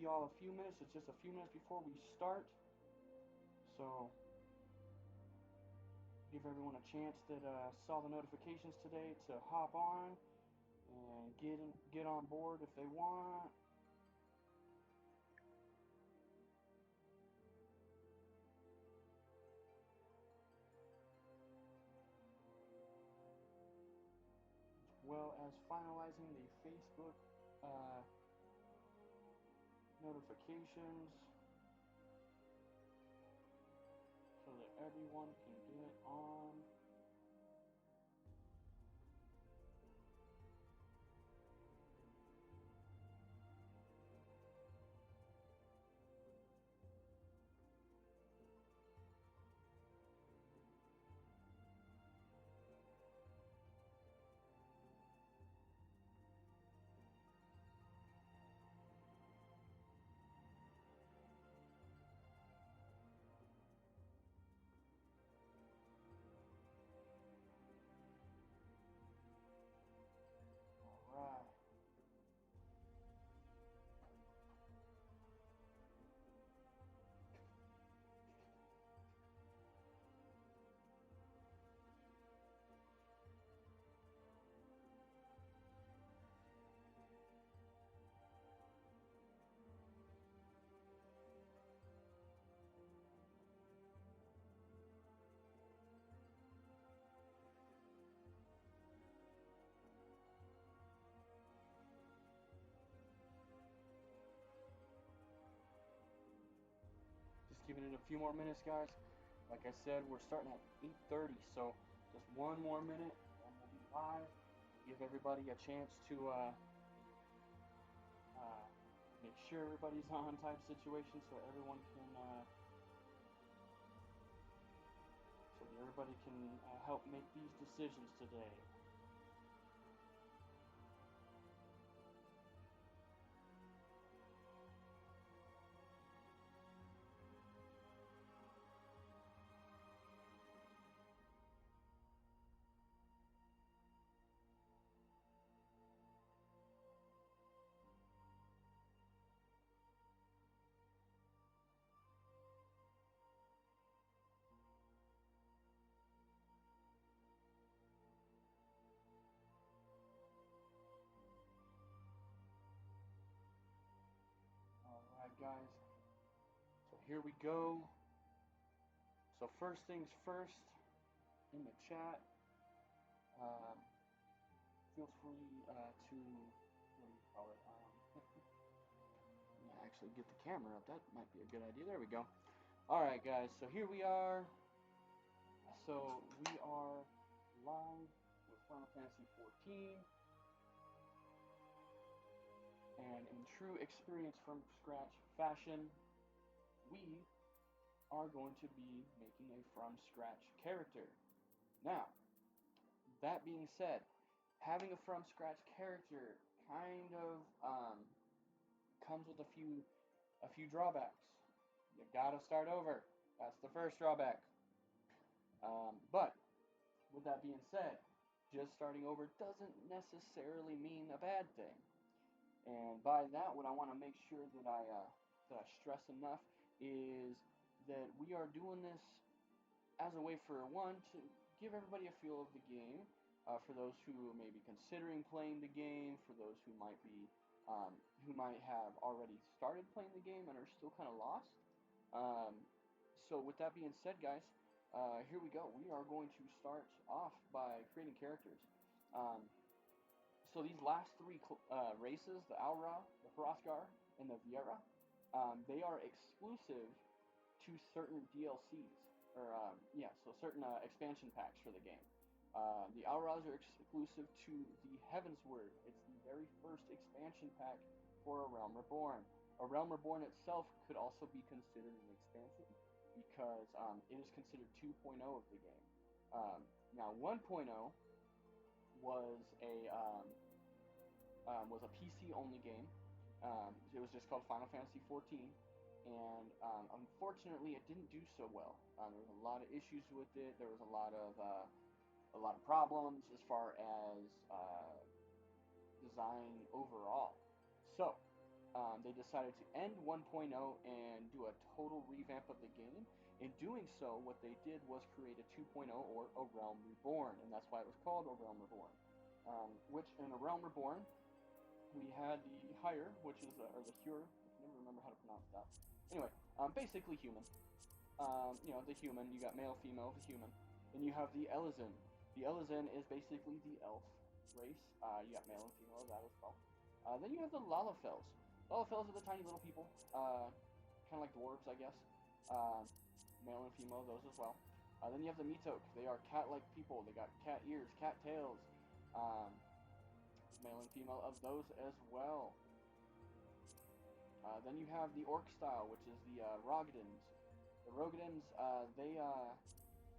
y'all a few minutes. It's just a few minutes before we start. So give everyone a chance that saw the notifications today to hop on and get on board if they want. As well as finalizing the Facebook uh, notifications so that everyone can get on. All right. Just giving it a few more minutes, guys. Like I said, we're starting at 8:30, so just one more minute and we'll be live. Give everybody a chance to uh, make sure everybody's on type situation, so everyone can so that everybody can help make these decisions today. All right, guys. So here we go. So first things first, in the chat, um, feel free to what do you call it? Actually get the camera up. That might be a good idea. There we go. All right, guys. So here we are. So we are live with Final Fantasy 14, and in true experience from scratch fashion, we are going to be making a from scratch character. Now, that being said, having a from scratch character kind of comes with a few drawbacks. You gotta start over. That's the first drawback. But with that being said, just starting over doesn't necessarily mean a bad thing. And by that, what I want to make sure that I stress enough is that we are doing this as a way for one to give everybody a feel of the game. For those who may be considering playing the game, for those who might have already started playing the game and are still kind of lost. So with that being said, guys, here we go. We are going to start off by creating characters. Um, so these last three races, the Aura, the Hrothgar, and the Viera, they are exclusive to certain DLCs, or so certain expansion packs for the game. The Auras are exclusive to the Heavensward. It's the very first expansion pack for A Realm Reborn. A Realm Reborn itself could also be considered an expansion because it is considered 2.0 of the game. Now 1.0 was a PC only game. It was just called Final Fantasy 14, and unfortunately, it didn't do so well. There was a lot of issues with it. There was a lot of problems as far as design overall. So, they decided to end 1.0 and do a total revamp of the game. In doing so, what they did was create a 2.0 or A Realm Reborn, and that's why it was called A Realm Reborn. Which in A Realm Reborn, we had the Higher, which is or the Hure. I can never remember how to pronounce that. Anyway, basically human. The human. You got male, female, the human. Then you have the Elezen. The Elezen is basically the elf race. You got male and female of that as well. Then you have the Lalafels. Lalafels are the tiny little people, kind of like dwarves, I guess. Male and female of those as well. Then you have the Mitok. They are cat-like people. They got cat ears, cat tails. Male and female of those as well. Then you have the Orc style, which is the Rogadins. The Rogadins, they are.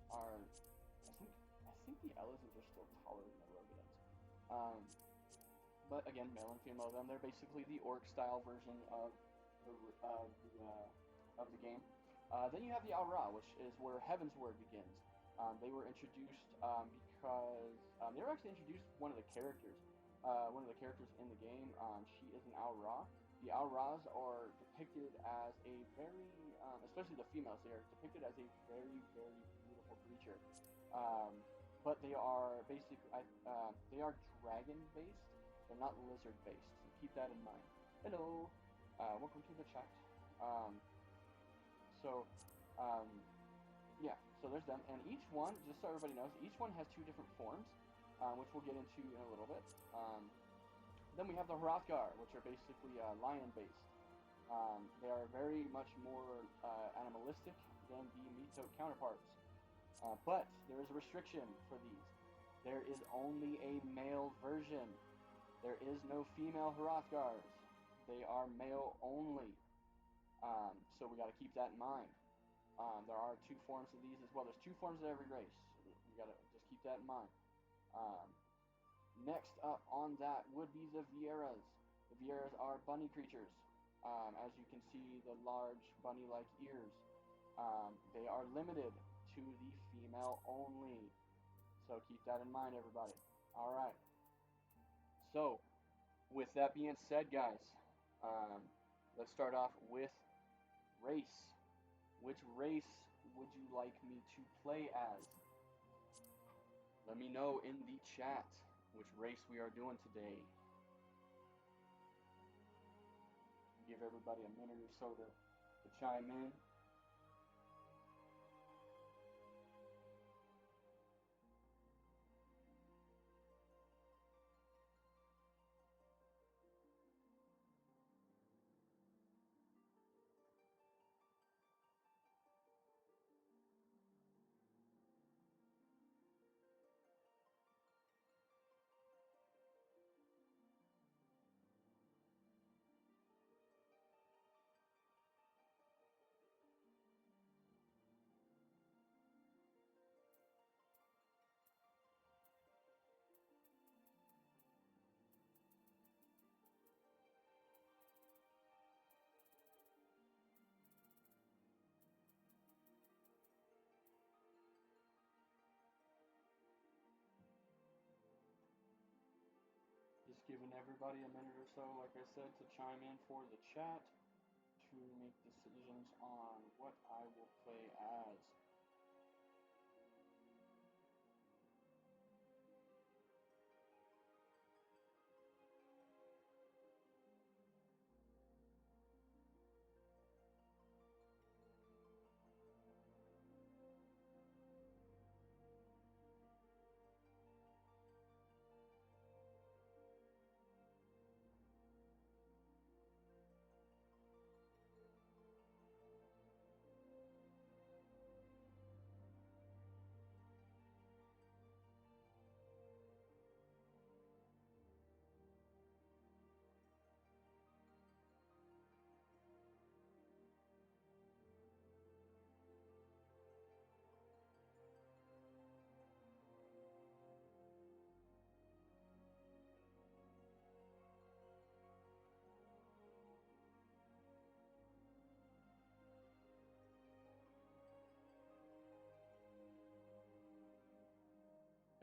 I think the Elizons are still taller than the Rogadins. But again, male and female of them, they're basically the Orc style version of the game. Then you have the Aura, which is where Heavensward begins. They were introduced because they were actually introduced one of the characters in the game. She is an Aura. The Auras are depicted as a very, especially the females, they are depicted as a very, very beautiful creature. But they are basically, they are dragon-based. They're not lizard-based. So keep that in mind. Hello, welcome to the chat. So, yeah, so there's them, and each one, just so everybody knows, each one has two different forms, which we'll get into in a little bit. Then we have the Hrothgar, which are basically lion-based. They are very much more animalistic than the Mitok counterparts. But there is a restriction for these. There is only a male version. There is no female Hrothgars. They are male only. So we got to keep that in mind. There are two forms of these as well. There's two forms of every race. So we got to just keep that in mind. Next up on that would be the Vieras. The Vieras are bunny creatures. As you can see, the large bunny-like ears. They are limited to the female only. So keep that in mind, everybody. Alright. So, with that being said, guys, let's start off with race. Which race would you like me to play as? Let me know in the chat which race we are doing today. Give everybody a minute or so to chime in. Just giving everybody a minute or so, like I said, to chime in for the chat to make decisions on what I will play as.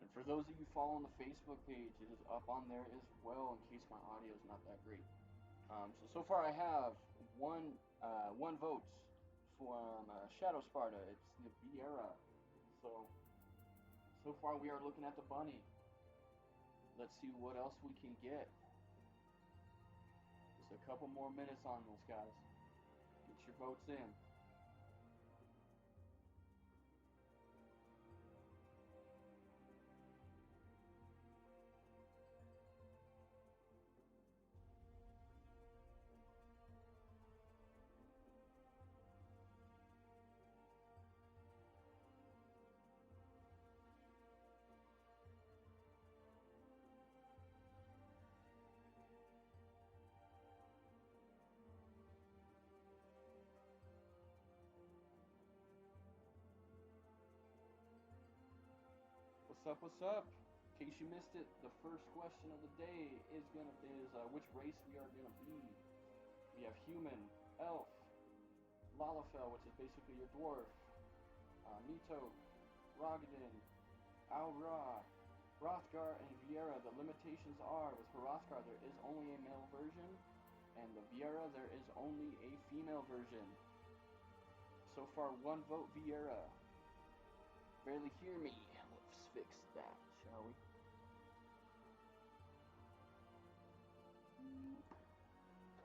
And for those of you following the Facebook page, it is up on there as well in case my audio is not that great. So far I have one vote from Shadow Sparta. It's the Viera. So far we are looking at the bunny. Let's see what else we can get. Just a couple more minutes on this, guys. Get your votes in. What's up? What's up? In case you missed it, the first question of the day is which race we are gonna be. We have human, elf, Lalafell, which is basically your dwarf, Mito, Rogadin, Al-Ra, Hrothgar, and Viera. The limitations are with Hrothgar there is only a male version, and the Viera there is only a female version. So far, one vote Viera. Barely hear me. Let's fix that, shall we?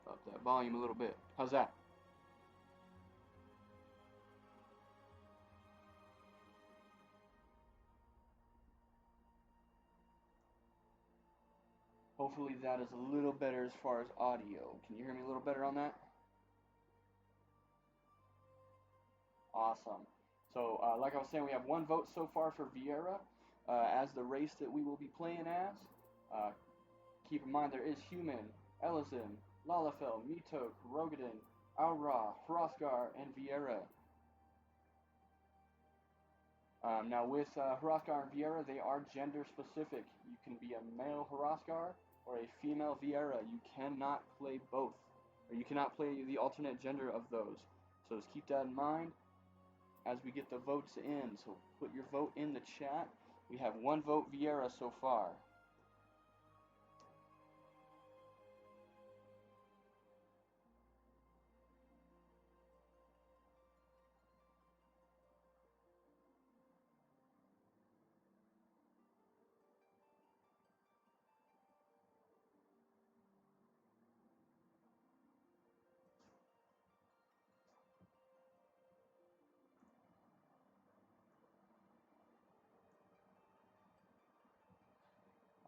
Up that volume a little bit. How's that? Hopefully that is a little better as far as audio. Can you hear me a little better on that? Awesome. So, like I was saying, we have one vote so far for Viera as the race that we will be playing as. Uh, Keep in mind there is human, Elizin, Lalafell, Mitok, Rogadin, Al-Ra, Hrothgar, and Viera. Now with Hrothgar and Viera, they are gender specific. You can be a male Hrothgar or a female Viera. You cannot play both, or you cannot play the alternate gender of those. So just keep that in mind as we get the votes in. So put your vote in the chat. We have one vote Viera so far.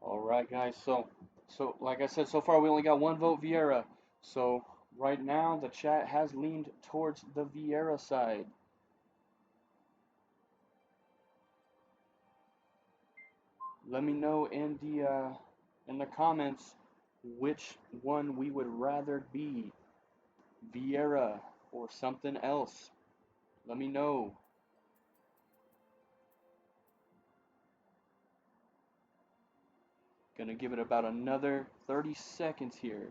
All right, guys. So like I said, so far we only got one vote Viera. So right now the chat has leaned towards the Viera side. Let me know in the comments which one we would rather be, Viera or something else. Let me know. Gonna give it about another 30 seconds here.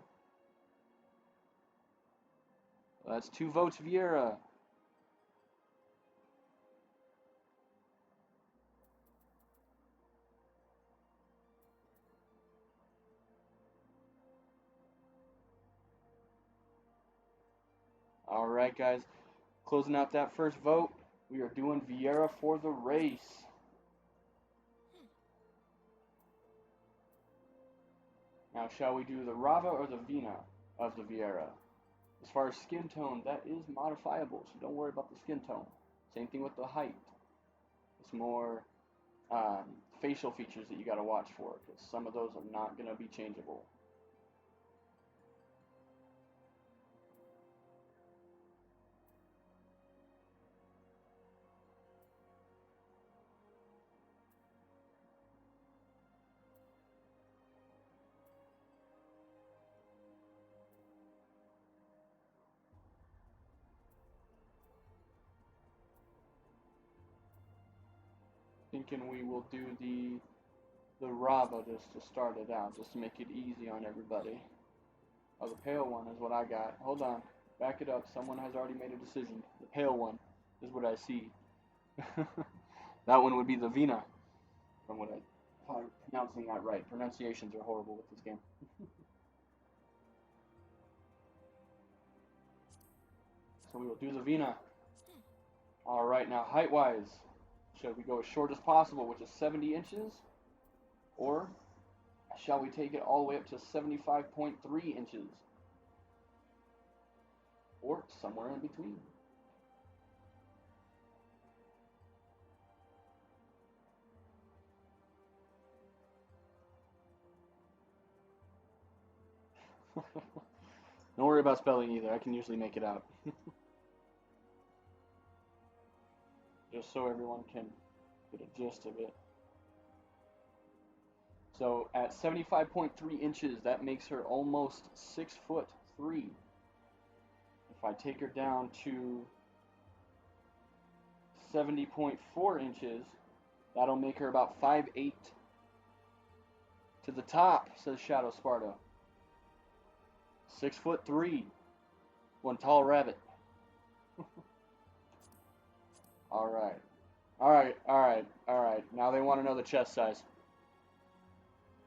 That's two votes Viera. All right, guys. Closing out that first vote, we are doing Viera for the race. Now, shall we do the Rava or the Vina of the Viera? As far as skin tone, that is modifiable, so don't worry about the skin tone. Same thing with the height. It's more facial features that you got to watch for, because some of those are not going to be changeable. Thinking we will do the Rava just to start it out, just to make it easy on everybody. Oh, the pale one is what I got. Hold on. Back it up. Someone has already made a decision. The pale one is what I see. That one would be the Vina, from what I'm pronouncing that right. Pronunciations are horrible with this game. So we will do the Vina. Alright, now height-wise, should we go as short as possible, which is 70 inches? Or shall we take it all the way up to 75.3 inches? Or somewhere in between? Don't worry about spelling either. I can usually make it out. Just so everyone can get a gist of it. So at 75.3 inches, that makes her almost 6'3". If I take her down to 70.4 inches, that'll make her about 5'8". To the top, says Shadow Sparta. 6'3". One tall rabbit. Alright. Alright. Now they want to know the chest size.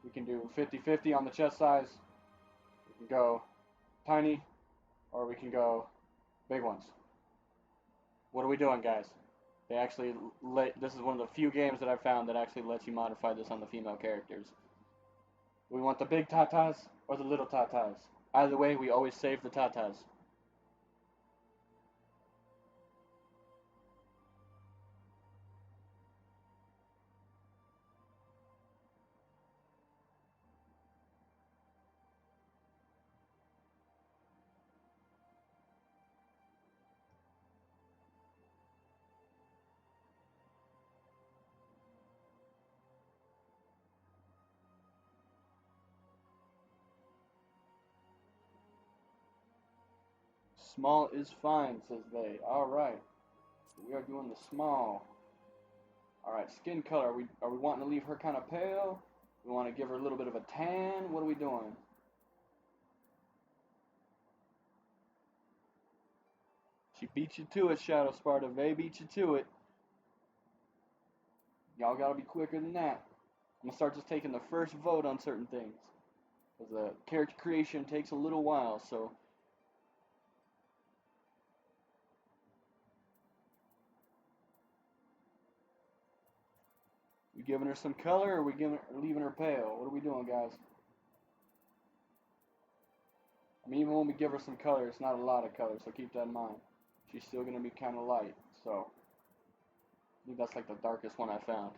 We can do 50-50 on the chest size. We can go tiny, or we can go big ones. What are we doing, guys? They actually this is one of the few games that I've found that actually lets you modify this on the female characters. Do we want the big tatas or the little tatas? Either way, we always save the tatas. Small is fine, says they. Alright. We are doing the small. Alright, skin color. Are we wanting to leave her kind of pale? We want to give her a little bit of a tan? What are we doing? She beat you to it, Shadow Sparta. They beat you to it. Y'all gotta be quicker than that. I'm gonna start just taking the first vote on certain things. Because the character creation takes a little while, so we giving her some color, or are we leaving her pale? What are we doing, guys? I mean, even when we give her some color, it's not a lot of color, so keep that in mind. She's still gonna be kind of light, so I think that's like the darkest one I found.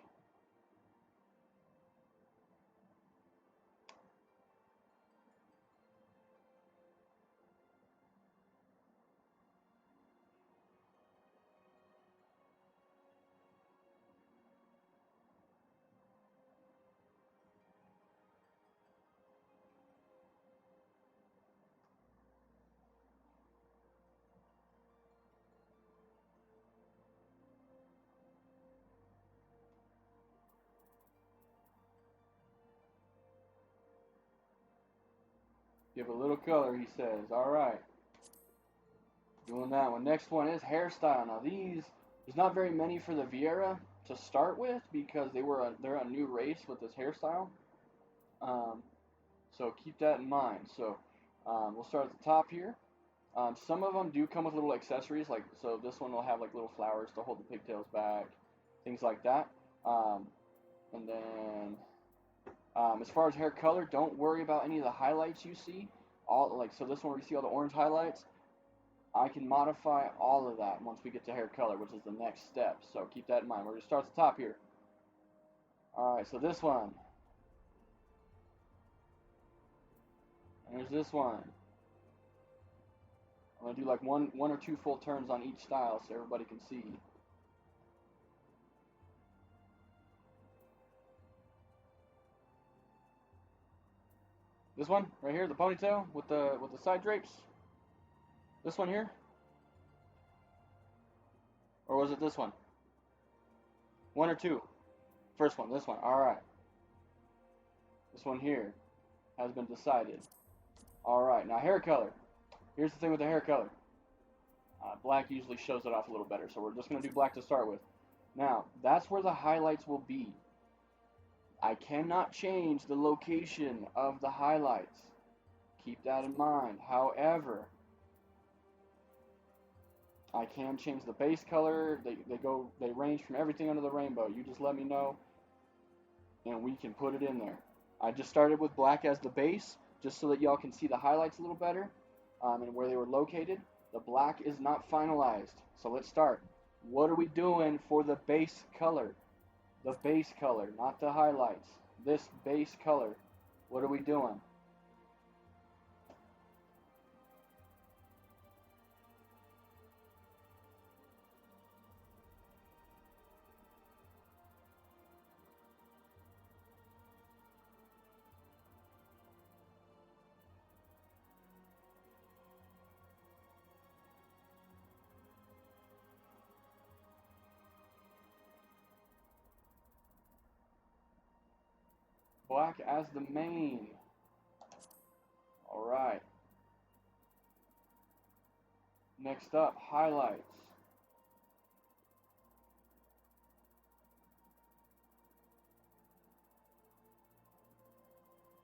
Give a little color, he says. Alright. Doing that one. Next one is hairstyle. Now there's not very many for the Viera to start with because they're a new race with this hairstyle. So keep that in mind. So we'll start at the top here. Some of them do come with little accessories, like so this one will have like little flowers to hold the pigtails back, things like that. And then as far as hair color, don't worry about any of the highlights you see. So this one where you see all the orange highlights, I can modify all of that once we get to hair color, which is the next step. So keep that in mind. We're going to start at the top here. Alright, so this one. And there's this one. I'm going to do like one or two full turns on each style so everybody can see. This one right here, the ponytail with the side drapes. This one here? Or was it this one? One or two? First one, this one. Alright. This one here has been decided. Alright, now hair color. Here's the thing with the hair color. Black usually shows it off a little better, so we're just going to do black to start with. Now, that's where the highlights will be. I cannot change the location of the highlights. Keep that in mind. However, I can change the base color. They range from everything under the rainbow. You just let me know, and we can put it in there. I just started with black as the base, just so that y'all can see the highlights a little better, and where they were located. The black is not finalized, so let's start. What are we doing for the base color? The base color, not the highlights. This base color. What are we doing? Black as the main. All right. Next up, highlights.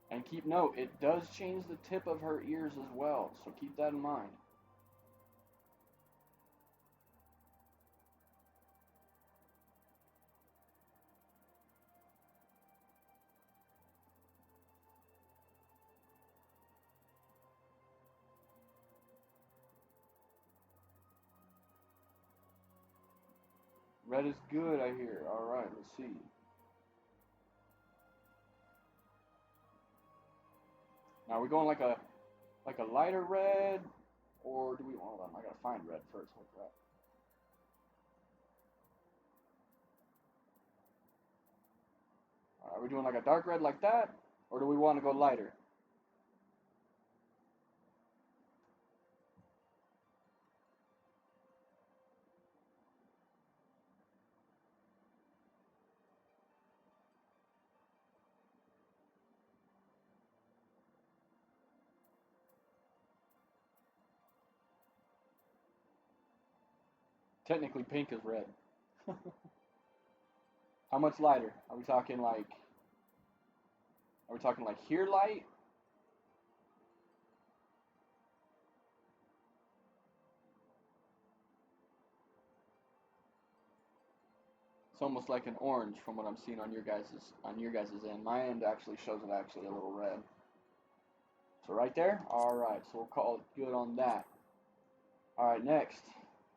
And keep note, it does change the tip of her ears as well, so keep that in mind. Red is good, I hear. All right, let's see. Now we're going like a lighter red, or do we? Hold on, I gotta find red first. Hold that. Are we doing like a dark red like that, or do we want to go lighter? Technically, pink is red. How much lighter? Are we talking like? Are we talking like here light? It's almost like an orange from what I'm seeing on your guys's end. My end actually shows it actually a little red. So right there. All right. So we'll call it good on that. All right. Next,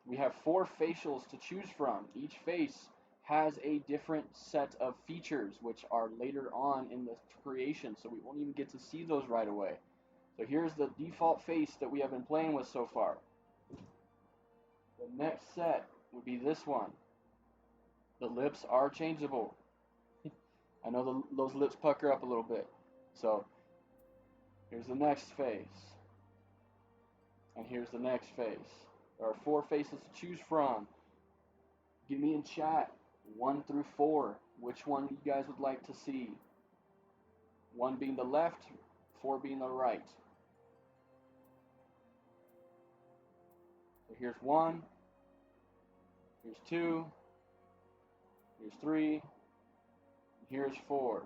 we have 4 facials to choose from. Each face has a different set of features, which are later on in the creation, so we won't even get to see those right away. So here's the default face that we have been playing with so far. The next set would be this one. The lips are changeable. I know those lips pucker up a little bit. So here's the next face. And here's the next face. There are 4 faces to choose from. Give me in chat 1 through 4 which one you guys would like to see. 1 being the left, 4 being the right. So here's 1, here's 2, here's 3, and here's 4.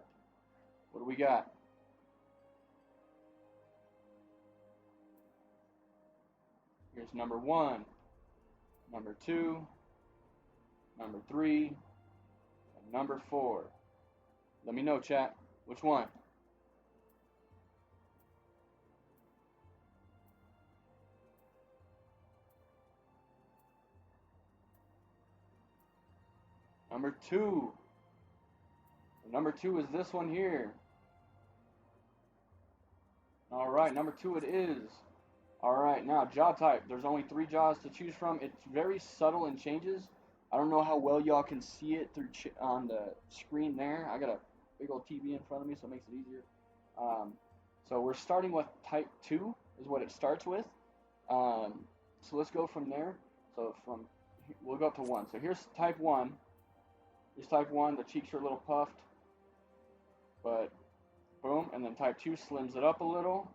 What do we got? Here's number 1, number 2, number 3, and number 4. Let me know, chat. Which one? Number 2. Number 2 is this one here. All right, number 2 it is. All right, now jaw type. There's only 3 jaws to choose from. It's very subtle and changes. I don't know how well y'all can see it through on the screen there. I got a big old TV in front of me, so it makes it easier. So we're starting with type 2 is what it starts with. So let's go from there. So we'll go up to 1. So here's type 1. Here's type 1. The cheeks are a little puffed, but boom. And then type 2 slims it up a little.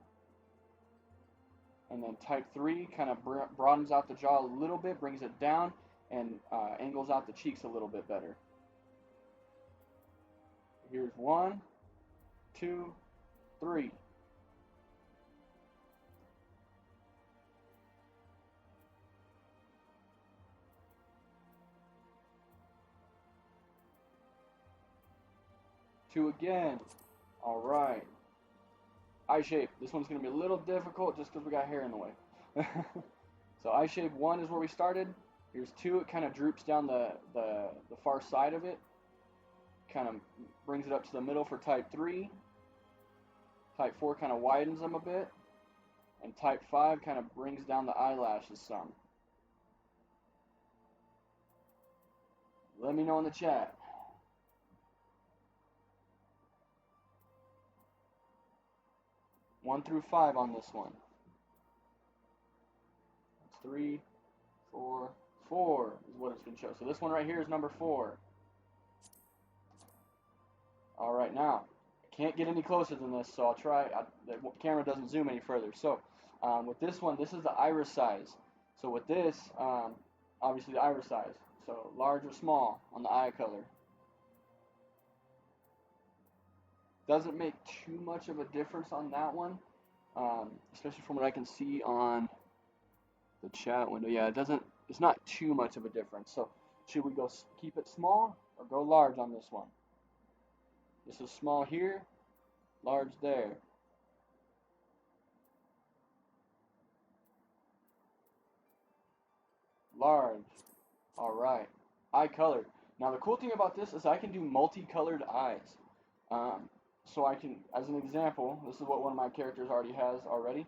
And then type 3 kind of broadens out the jaw a little bit, brings it down, and angles out the cheeks a little bit better. Here's 1, 2, 3. 2 again. All right. Eye shape. This one's going to be a little difficult just because we got hair in the way. So eye shape 1 is where we started. Here's 2. It kind of droops down the far side of it. Kind of brings it up to the middle for type 3. Type 4 kind of widens them a bit. And type 5 kind of brings down the eyelashes some. Let me know in the chat. One through 5 on this one. That's 3, 4, 4 is what it's going to show. So this one right here is number 4. All right, now I can't get any closer than this, so I'll try. The camera doesn't zoom any further. So with this one, this is the iris size. So with this, obviously the iris size. So large or small on the eye color. Doesn't make too much of a difference on that one, especially from what I can see on the chat window. Yeah, it doesn't. It's not too much of a difference. So should we go keep it small or go large on this one? This is small here, large there. Large. All right. Eye color. Now the cool thing about this is I can do multicolored eyes. So I can, as an example, this is what one of my characters already has already.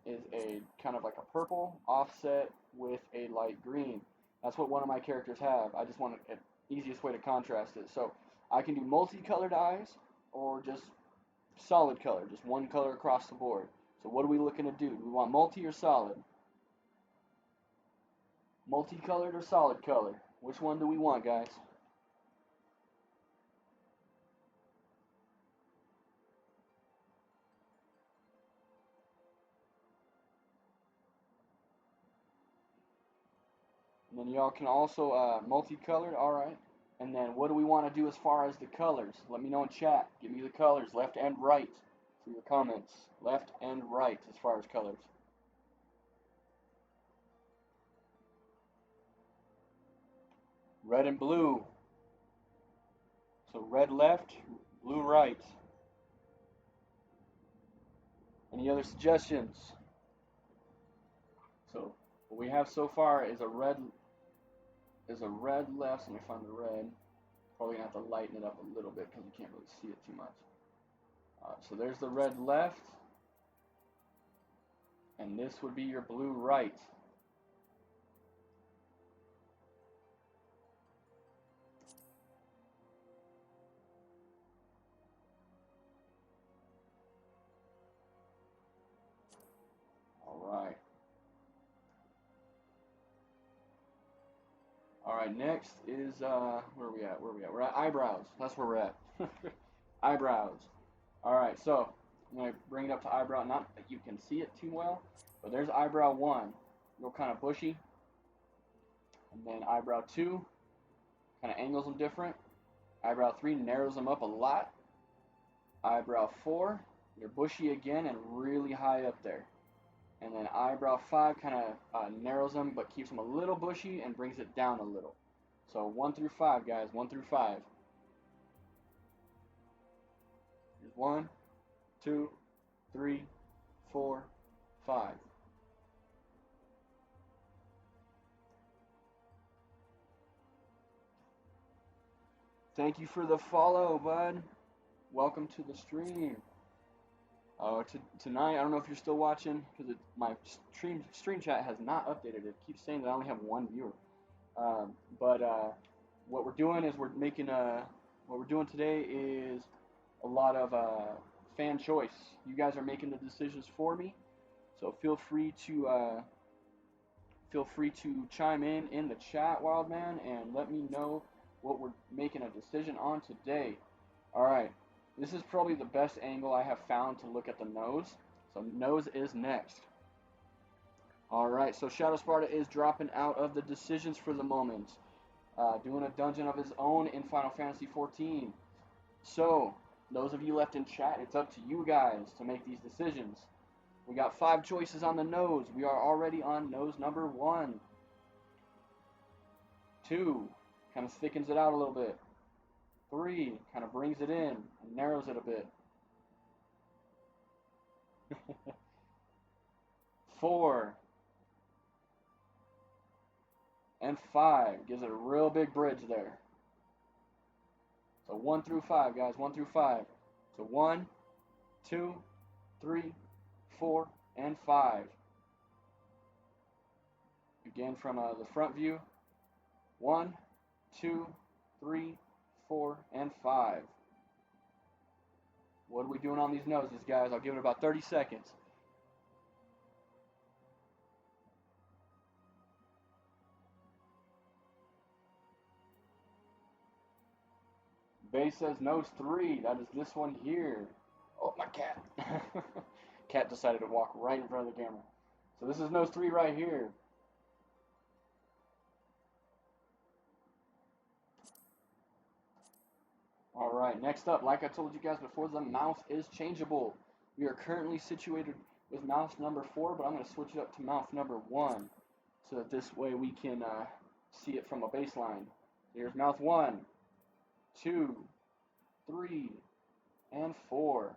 Is a kind of like a purple offset with a light green. That's what one of my characters have. I just want an easiest way to contrast it. So I can do multicolored eyes or just solid color, just one color across the board. So what are we looking to do? Do we want multi or solid? Multicolored or solid color? Which one do we want, guys? And then y'all can also multicolored, all right. And then what do we want to do as far as the colors? Let me know in chat. Give me the colors, left and right, for your comments. Left and right as far as colors. Red and blue. So red left, blue right. Any other suggestions? So what we have so far is a red left. Let me find the red. Probably gonna have to lighten it up a little bit because you can't really see it too much. So there's the red left, and this would be your blue right. All right, next is, where are we at? We're at eyebrows. That's where we're at. Eyebrows. All right, so I'm going to bring it up to eyebrow. Not that you can see it too well, but there's eyebrow 1. Real kind of bushy. And then eyebrow 2 kind of angles them different. Eyebrow 3 narrows them up a lot. Eyebrow 4, they're bushy again and really high up there. And then eyebrow 5 kind of narrows them but keeps them a little bushy and brings it down a little. So 1 through 5, guys. 1 through 5. Here's 1, 2, 3, 4, 5. Thank you for the follow, bud. Welcome to the stream. Tonight, I don't know if you're still watching because my stream chat has not updated. It keeps saying that I only have 1 viewer. What we're doing is what we're doing today is a lot of fan choice. You guys are making the decisions for me, so feel free to chime in the chat, Wildman, and let me know what we're making a decision on today. All right. This is probably the best angle I have found to look at the nose. So nose is next. Alright, so Shadow Sparta is dropping out of the decisions for the moment. Doing a dungeon of his own in Final Fantasy XIV. So, those of you left in chat, it's up to you guys to make these decisions. We got 5 choices on the nose. We are already on nose number 1. 2. Kind of thickens it out a little bit. 3, kind of brings it in and narrows it a bit. 4 and 5 gives it a real big bridge there. So 1 through 5, guys, 1 through 5. So 1, 2, 3, 4, and 5. Again from the front view. 1, 2, 3, 4, and 5. What are we doing on these noses, guys? I'll give it about 30 seconds. Base says nose 3. That is this one here. Oh, my cat. Cat decided to walk right in front of the camera. So this is nose 3 right here. Alright, next up, like I told you guys before, the mouth is changeable. We are currently situated with mouth number 4, but I'm going to switch it up to mouth number 1 so that this way we can see it from a baseline. Here's mouth 1, 2, 3, and 4.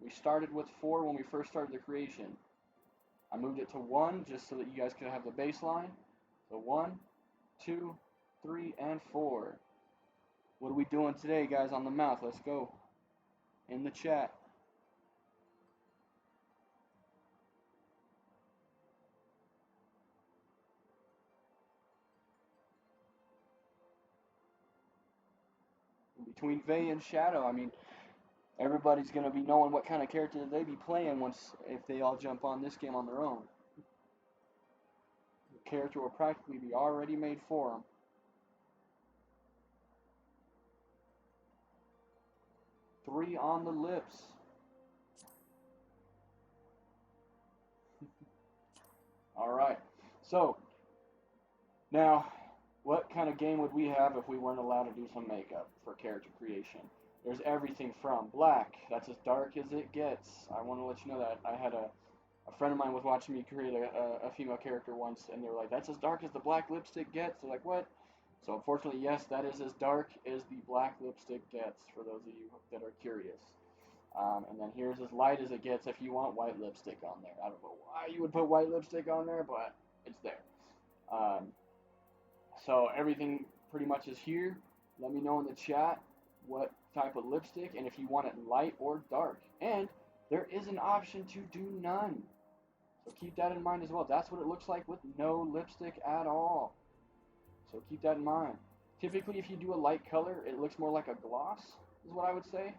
We started with 4 when we first started the creation. I moved it to 1 just so that you guys could have the baseline. So 1, 2, 3, and 4. What are we doing today, guys, on the mouth? Let's go in the chat. Between Vey and Shadow, I mean, everybody's going to be knowing what kind of character they be playing if they all jump on this game on their own. The character will practically be already made for them. Three on the lips. Alright, so now what kind of game would we have if we weren't allowed to do some makeup for character creation? There's everything from black, that's as dark as it gets. I want to let you know that. I had a friend of mine was watching me create a female character once, and they were like, that's as dark as the black lipstick gets. They're like, what? So unfortunately, yes, that is as dark as the black lipstick gets, for those of you that are curious. And then here's as light as it gets if you want white lipstick on there. I don't know why you would put white lipstick on there, but it's there. So everything pretty much is here. Let me know in the chat what type of lipstick and if you want it light or dark. And there is an option to do none. So keep that in mind as well. That's what it looks like with no lipstick at all. So keep that in mind. Typically, if you do a light color, it looks more like a gloss, is what I would say,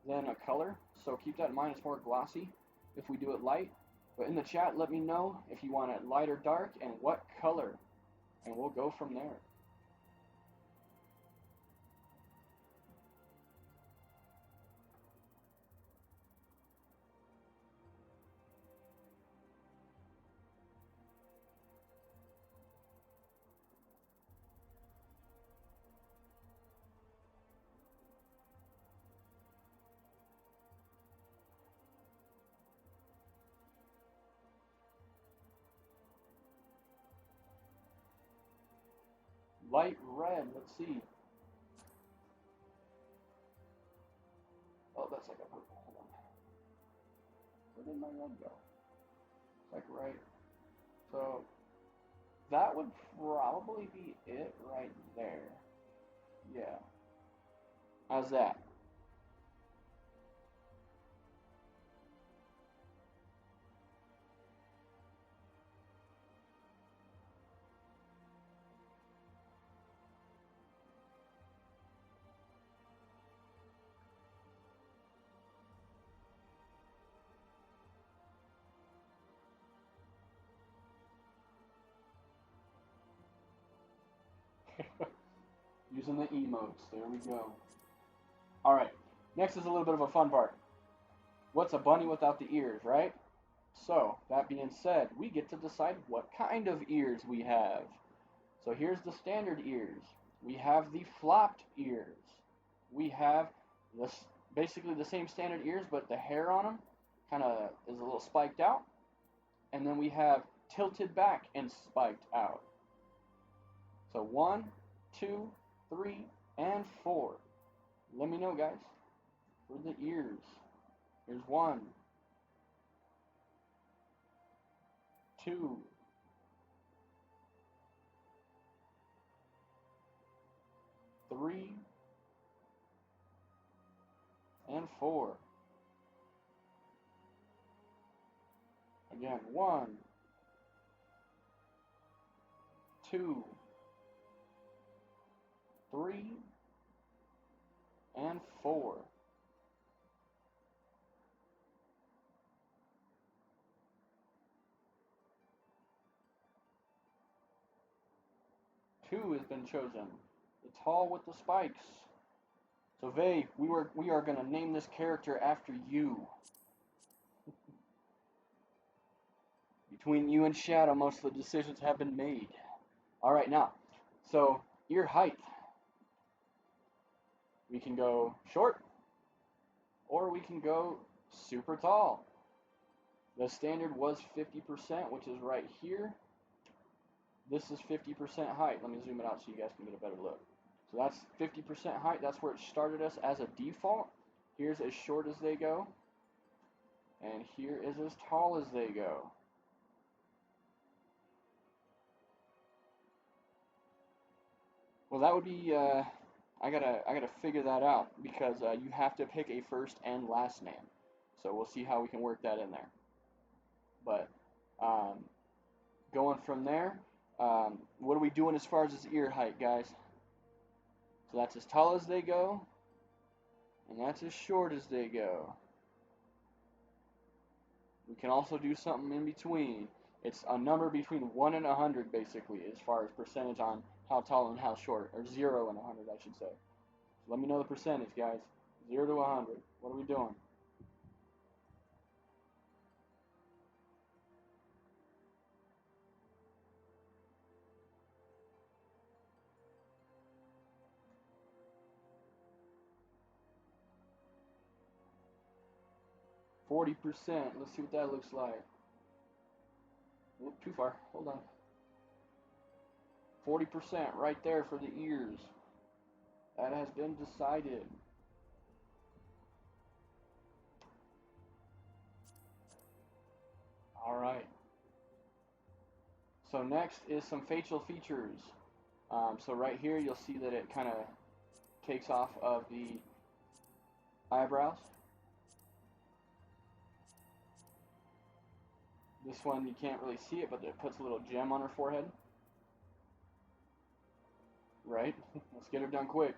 than a color. So keep that in mind. It's more glossy if we do it light. But in the chat, let me know if you want it light or dark and what color. And we'll go from there. Light red, let's see. Oh, that's like a purple. Hold on. Where did my red go? It's like right. So that would probably be it right there. Yeah. How's that? Using the emotes. There we go. Alright. Next is a little bit of a fun part. What's a bunny without the ears, right? So, that being said, we get to decide what kind of ears we have. So here's the standard ears. We have the flopped ears. We have this basically the same standard ears, but the hair on them kind of is a little spiked out. And then we have tilted back and spiked out. So 1, 2, 3, and 4. Let me know, guys. For the ears. Here's 1, 2, 3, and 4. Again, 1, 2, 3, and 4. Two has been chosen. The tall with the spikes. So Vay, we are gonna name this character after you. Between you and Shadow, most of the decisions have been made. Alright, now, so ear height. We can go short, or we can go super tall. The standard was 50%, which is right here. This is 50% height. Let me zoom it out so you guys can get a better look. So that's 50% height. That's where it started us as a default. Here's as short as they go. And here is as tall as they go. Well, that would be, I gotta figure that out because you have to pick a first and last name. So we'll see how we can work that in there. But going from there, what are we doing as far as this ear height, guys? So that's as tall as they go, and that's as short as they go. We can also do something in between. It's a number between 1 and 100, basically, as far as percentage on how tall and how short, or 0 and 100, I should say. So let me know the percentage, guys. 0 to 100. What are we doing? %. Let's see what that looks like. Oop, too far. Hold on. 40% right there for the ears. That has been decided. Alright. So next is some facial features. So right here you'll see that it kind of takes off of the eyebrows. This one you can't really see it, but it puts a little gem on her forehead. Right? Let's get her done quick.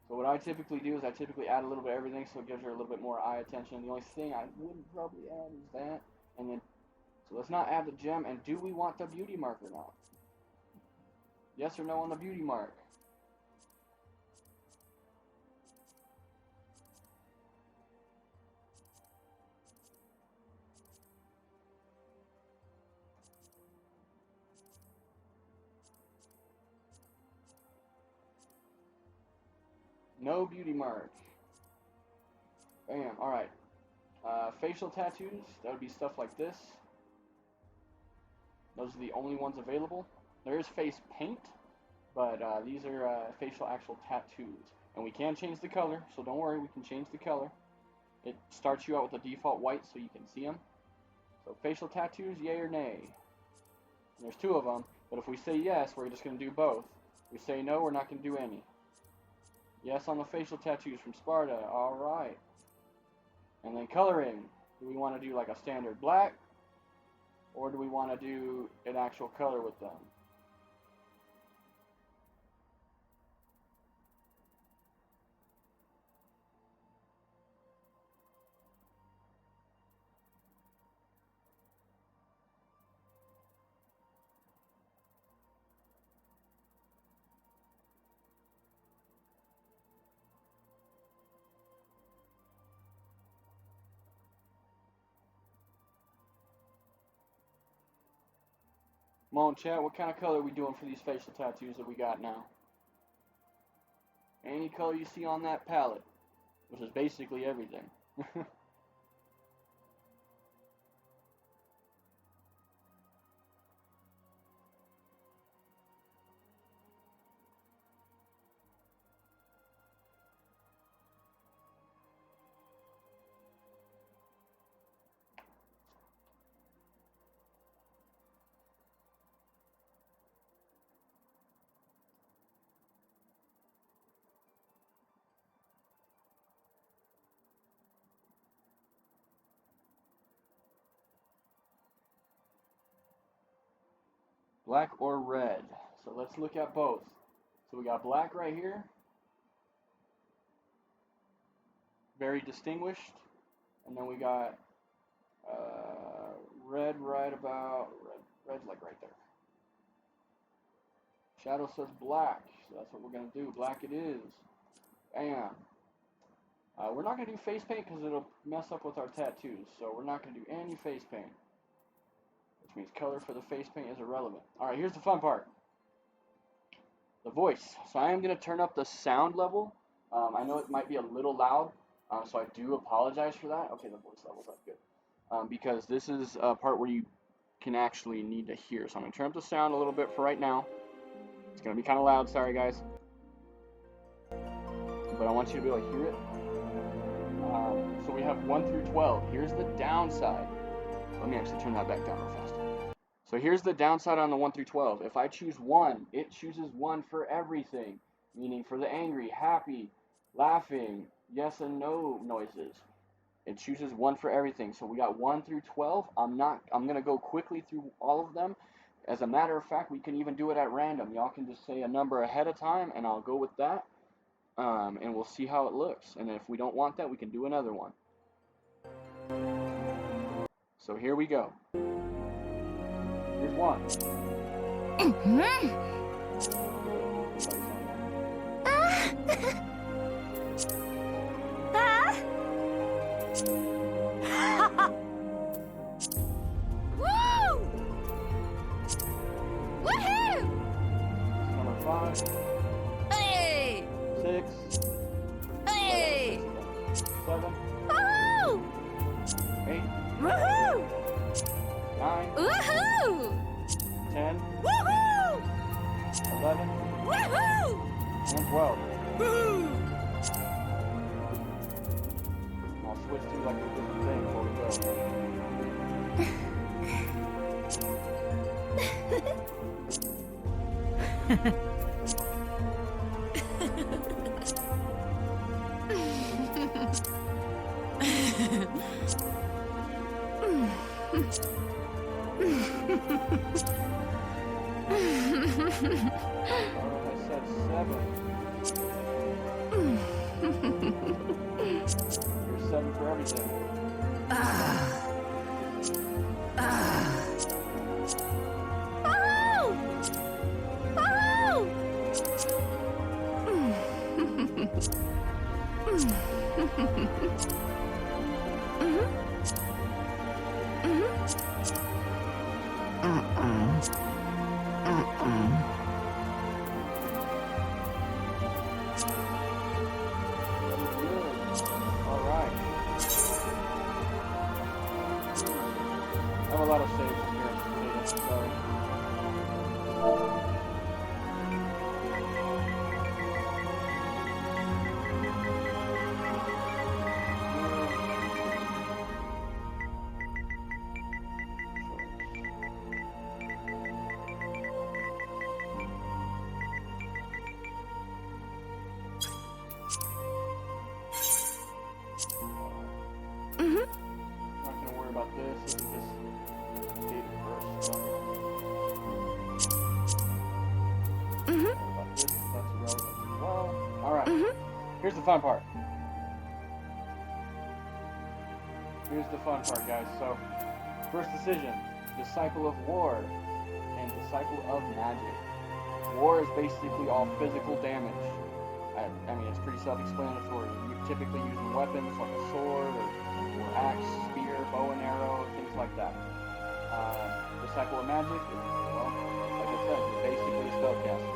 So what I typically do is I typically add a little bit of everything so it gives her a little bit more eye attention. The only thing I wouldn't probably add is that. And then, so let's not add the gem. And do we want the beauty mark or not? Yes or no on the beauty mark? No beauty mark. Bam. Alright. Facial tattoos. That would be stuff like this. Those are the only ones available. There is face paint, but these are facial actual tattoos. And we can change the color, so don't worry, we can change the color. It starts you out with a default white so you can see them. So facial tattoos, yay or nay? And there's 2 of them, but if we say yes, we're just going to do both. If we say no, we're not going to do any. Yes on the facial tattoos from Sparta, alright. And then coloring. Do we want to do like a standard black? Or do we want to do an actual color with them? Come on, chat, what kind of color are we doing for these facial tattoos that we got now? Any color you see on that palette, which is basically everything. Black or red? So let's look at both. So we got black right here, very distinguished, and then we got red right about red's like right there. Shadow says black, so that's what we're gonna do. Black it is. Bam. We're not gonna do face paint because it'll mess up with our tattoos, so we're not gonna do any face paint, which means color for the face paint is irrelevant. All right, here's the fun part. The voice. So I am gonna turn up the sound level. I know it might be a little loud, so I do apologize for that. Okay, the voice level's up good. Because this is a part where you can actually need to hear. So I'm going to turn up the sound a little bit for right now. It's going to be kind of loud, sorry guys. But I want you to be able to hear it. So we have 1 through 12. Here's the downside. Let me actually turn that back down real fast. So here's the downside on the 1 through 12. If I choose 1, it chooses 1 for everything. Meaning for the angry, happy, laughing, yes and no noises. It chooses 1 for everything. So we got 1 through 12. I'm going to go quickly through all of them. As a matter of fact, we can even do it at random. Y'all can just say a number ahead of time, and I'll go with that. And we'll see how it looks. And if we don't want that, we can do another one. So here we go. Here's 1. Number 5. Hey! 6. Hey! 7. Woohoo! 8. Woohoo! 9. Woohoo! 10. Woohoo! 11. Woohoo! And 12. Woo! I'll switch to like a different thing before we go. I said 7. Here's 7 for everything. Alright. I have a lot of saves here. Sorry. Not gonna worry about this. This is just date first. Worry about this. That's irrelevant as well. Alright. Here's the fun part. Here's the fun part, guys. So, first decision: Disciple of War and Disciple of Magic. War is basically all physical damage. I mean, it's pretty self-explanatory. You're typically using weapons like a sword or axe, spear, bow and arrow, things like that. Disciple of Magic, well, like I said, you're basically a spellcaster.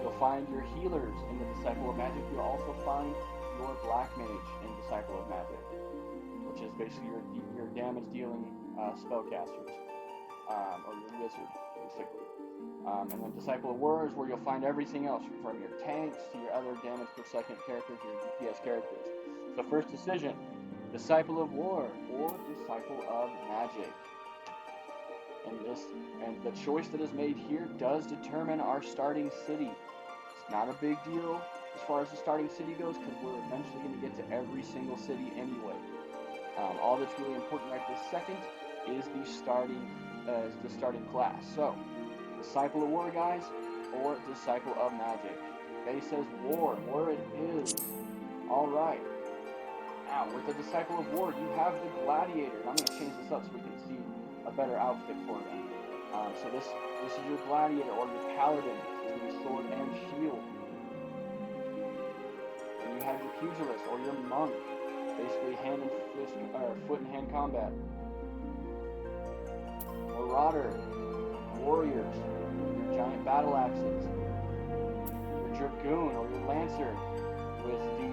You'll find your healers in the Disciple of Magic. You'll also find your Black Mage in Disciple of Magic, which is basically your damage-dealing spellcasters, or your wizard, basically. And then Disciple of War is where you'll find everything else, from your tanks to your other damage per second characters, your DPS characters. So first decision: Disciple of War or Disciple of Magic. And the choice that is made here does determine our starting city. It's not a big deal as far as the starting city goes, because we're eventually going to get to every single city anyway. All that's really important right this second is the starting class. So Disciple of War, guys, or Disciple of Magic? Faye says War. War it is. Alright. Now, with the Disciple of War, you have the Gladiator. I'm going to change this up so we can see a better outfit for them. So this is your Gladiator, or your Paladin. It's going to be sword and shield. And you have your Pugilist, or your Monk. Basically hand and fist, or foot and hand combat. Marauder, Warriors, your giant battle axes. Your Dragoon, or your Lancer, with the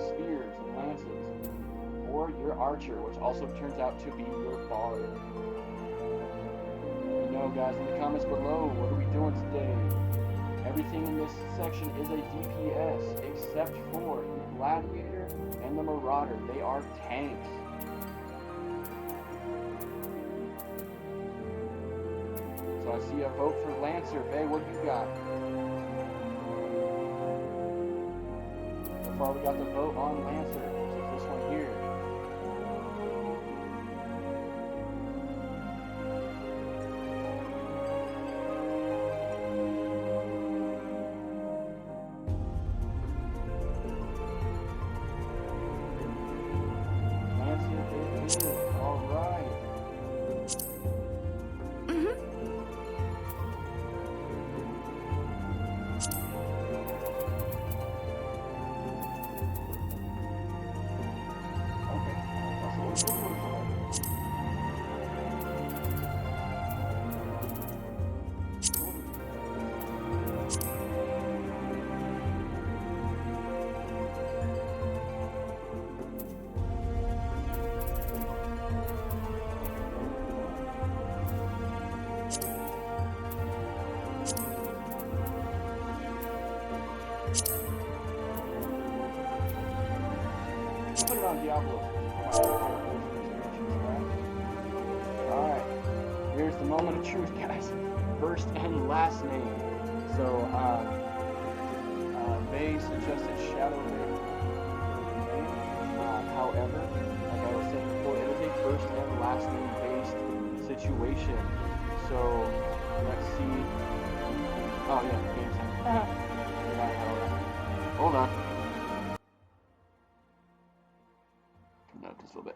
spears and lances, or your Archer, which also turns out to be your Bard. Let me know, guys, in the comments below, what are we doing today? Everything in this section is a DPS, except for the Gladiator and the Marauder. They are tanks. So I see a vote for Lancer. Faye, what do you got? So far we got the vote on Lancer, which is this one here. Lancer it is. Alright. Put it on Diablo. Alright. Here's the moment of truth, guys. First and last name. So, Faye suggested Shadow Raid. However, like I was saying before, it is a first and last name based situation. So, let's see. Oh, yeah, game time. Hold on. Up just a little bit.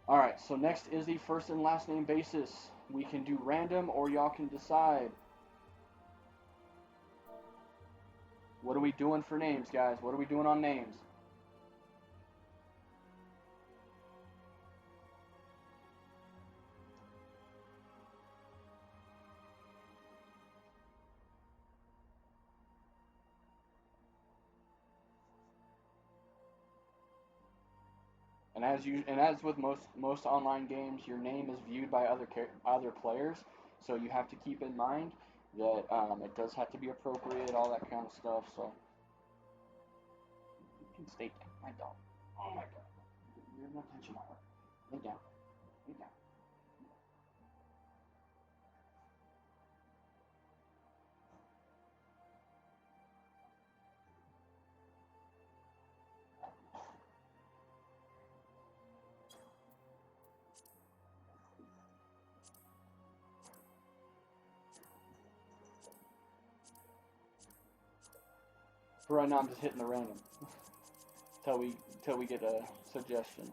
Alright, so next is the first and last name basis. We can do random, or y'all can decide. What are we doing for names, guys? What are we doing on names? And as with most online games, your name is viewed by other players, so you have to keep in mind that it does have to be appropriate, all that kind of stuff. So you can stay down, my dog. Oh my god, you're no attention hour. Lay down, lay down. For right now, I'm just hitting the random till we get a suggestion.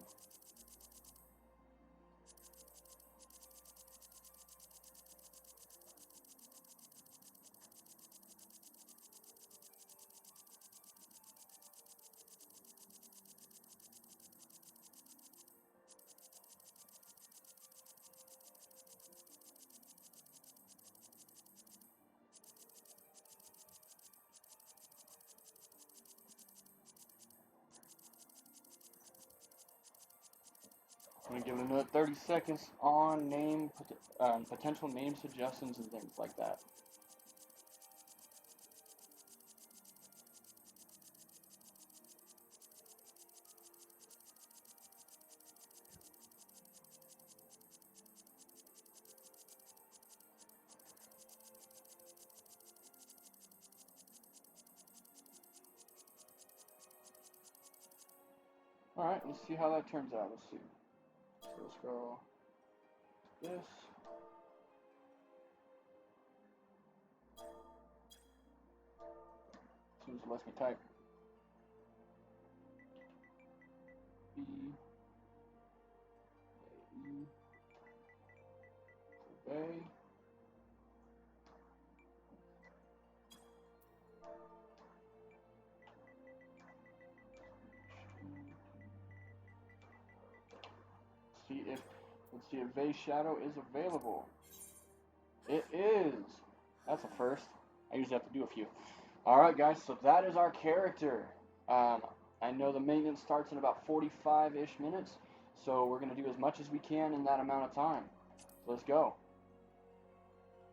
I'm gonna give it another 30 seconds on potential name suggestions and things like that. Alright, let's see how that turns out. Let's see. So let's go this. it lets me type. B A E obey. Let's see if Vase Shadow is available. It is. That's a first. I usually have to do a few. Alright guys, so that is our character. I know the maintenance starts in about 45-ish minutes, so we're going to do as much as we can in that amount of time. So let's go.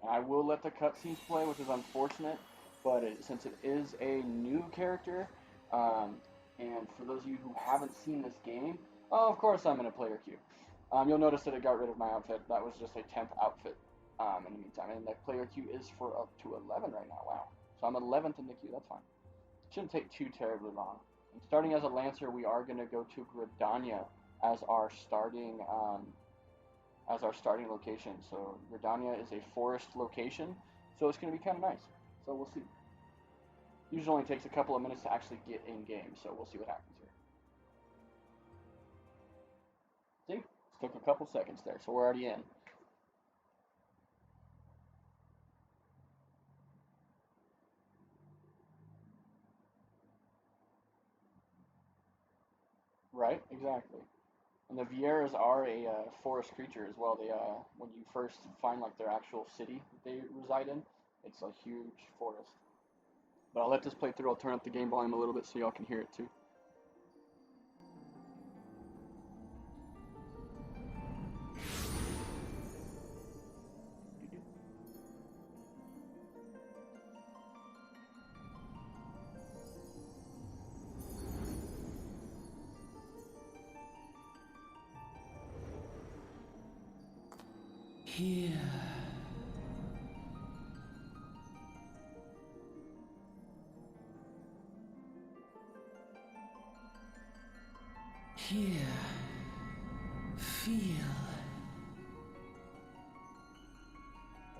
And I will let the cutscenes play, which is unfortunate, but since it is a new character, and for those of you who haven't seen this game, of course I'm in a player queue. You'll notice that it got rid of my outfit. That was just a temp outfit in the meantime. And the player queue is for up to 11 right now. Wow. So I'm 11th in the queue. That's fine. Shouldn't take too terribly long. And starting as a Lancer, we are going to go to Gridania as our starting location. So Gridania is a forest location, so it's going to be kind of nice. So we'll see. Usually only takes a couple of minutes to actually get in game, so we'll see what happens here. See? Took a couple seconds there, so we're already in. Right, exactly. And the Vieras are a forest creature as well. They when you first find like their actual city that they reside in, it's a huge forest. But I'll let this play through. I'll turn up the game volume a little bit so y'all can hear it too. Here. Here. Feel.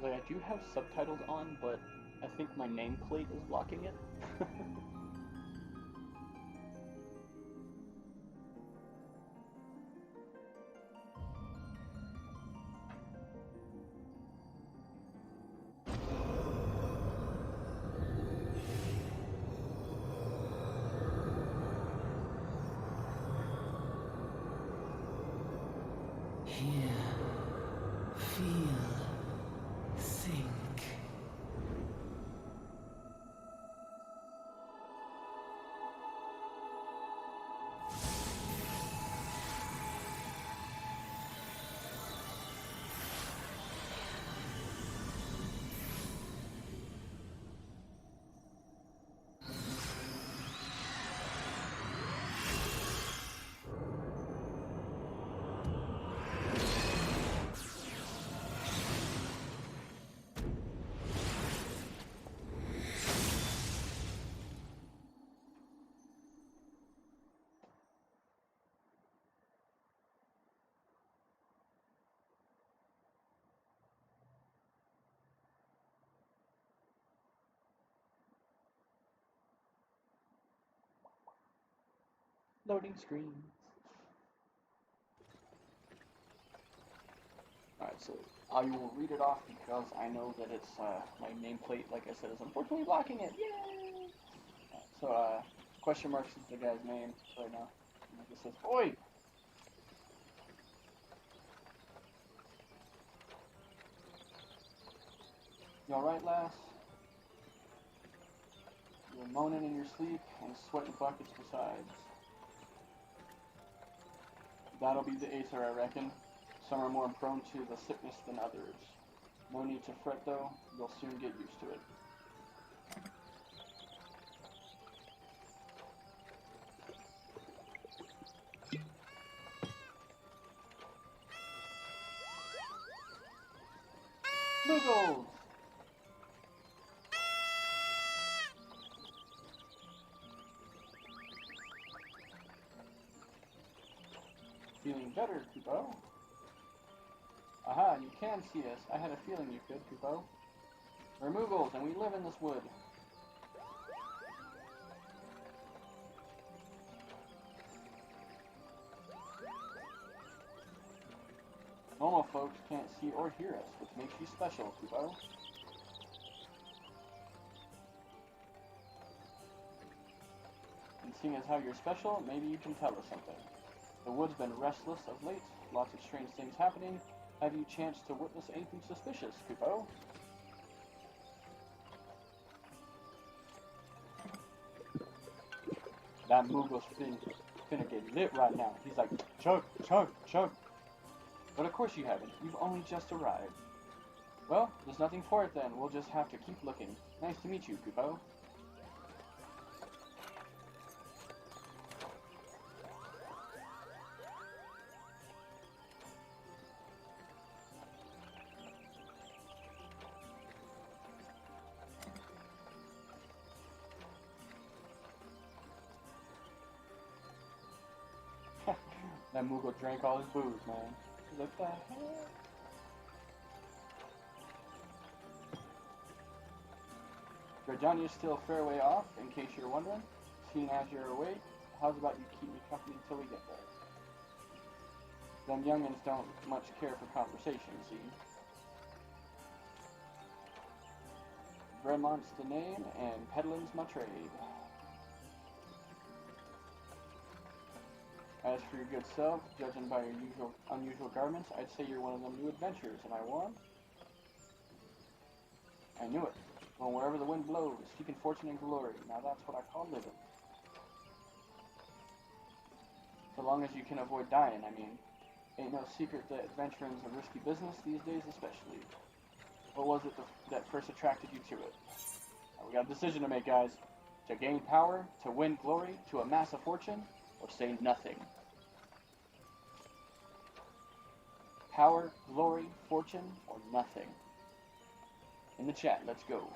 Like, I do have subtitles on, but I think my nameplate is blocking it. Hear, feel, think. Loading screen. Alright, so I will read it off because I know that it's my nameplate, like I said, is unfortunately blocking it. Yay! So, question marks is the guy's name right now. And it just says, Oi! You alright, lass? You're moaning in your sleep and sweating buckets besides. That'll be the Aether, I reckon. Some are more prone to the sickness than others. No need to fret though, you'll soon get used to it. Muggles! Feeling better, Kupo? Aha, you can see us. I had a feeling you could, Kupo. We're Muggles, and we live in this wood. folks can't see or hear us, which makes you special, Kupo. And seeing as how you're special, maybe you can tell us something. The wood's been restless of late, lots of strange things happening. Have you chanced to witness anything suspicious, Kupo? That Moogle's finna get lit right now. He's like, chug, chug, chug. But of course you haven't. You've only just arrived. Well, there's nothing for it then. We'll just have to keep looking. Nice to meet you, Kupo. That Moogle drank all his booze, man. What the heck? Gridania's still a fair way off, in case you're wondering. Seeing as you're awake, how's about you keep me company until we get there? Them youngins don't much care for conversation, see? Bremont's the name, and peddling's my trade. As for your good self, judging by your unusual garments, I'd say you're one of them new adventurers, am I warm? I knew it. Well, wherever the wind blows, seeking fortune and glory. Now that's what I call living. So long as you can avoid dying, I mean. Ain't no secret that adventuring's a risky business these days especially. What was it that first attracted you to it? Now, we got a decision to make, guys. To gain power, to win glory, to amass a fortune, or say nothing. Power, glory, fortune, or nothing. In the chat, let's go.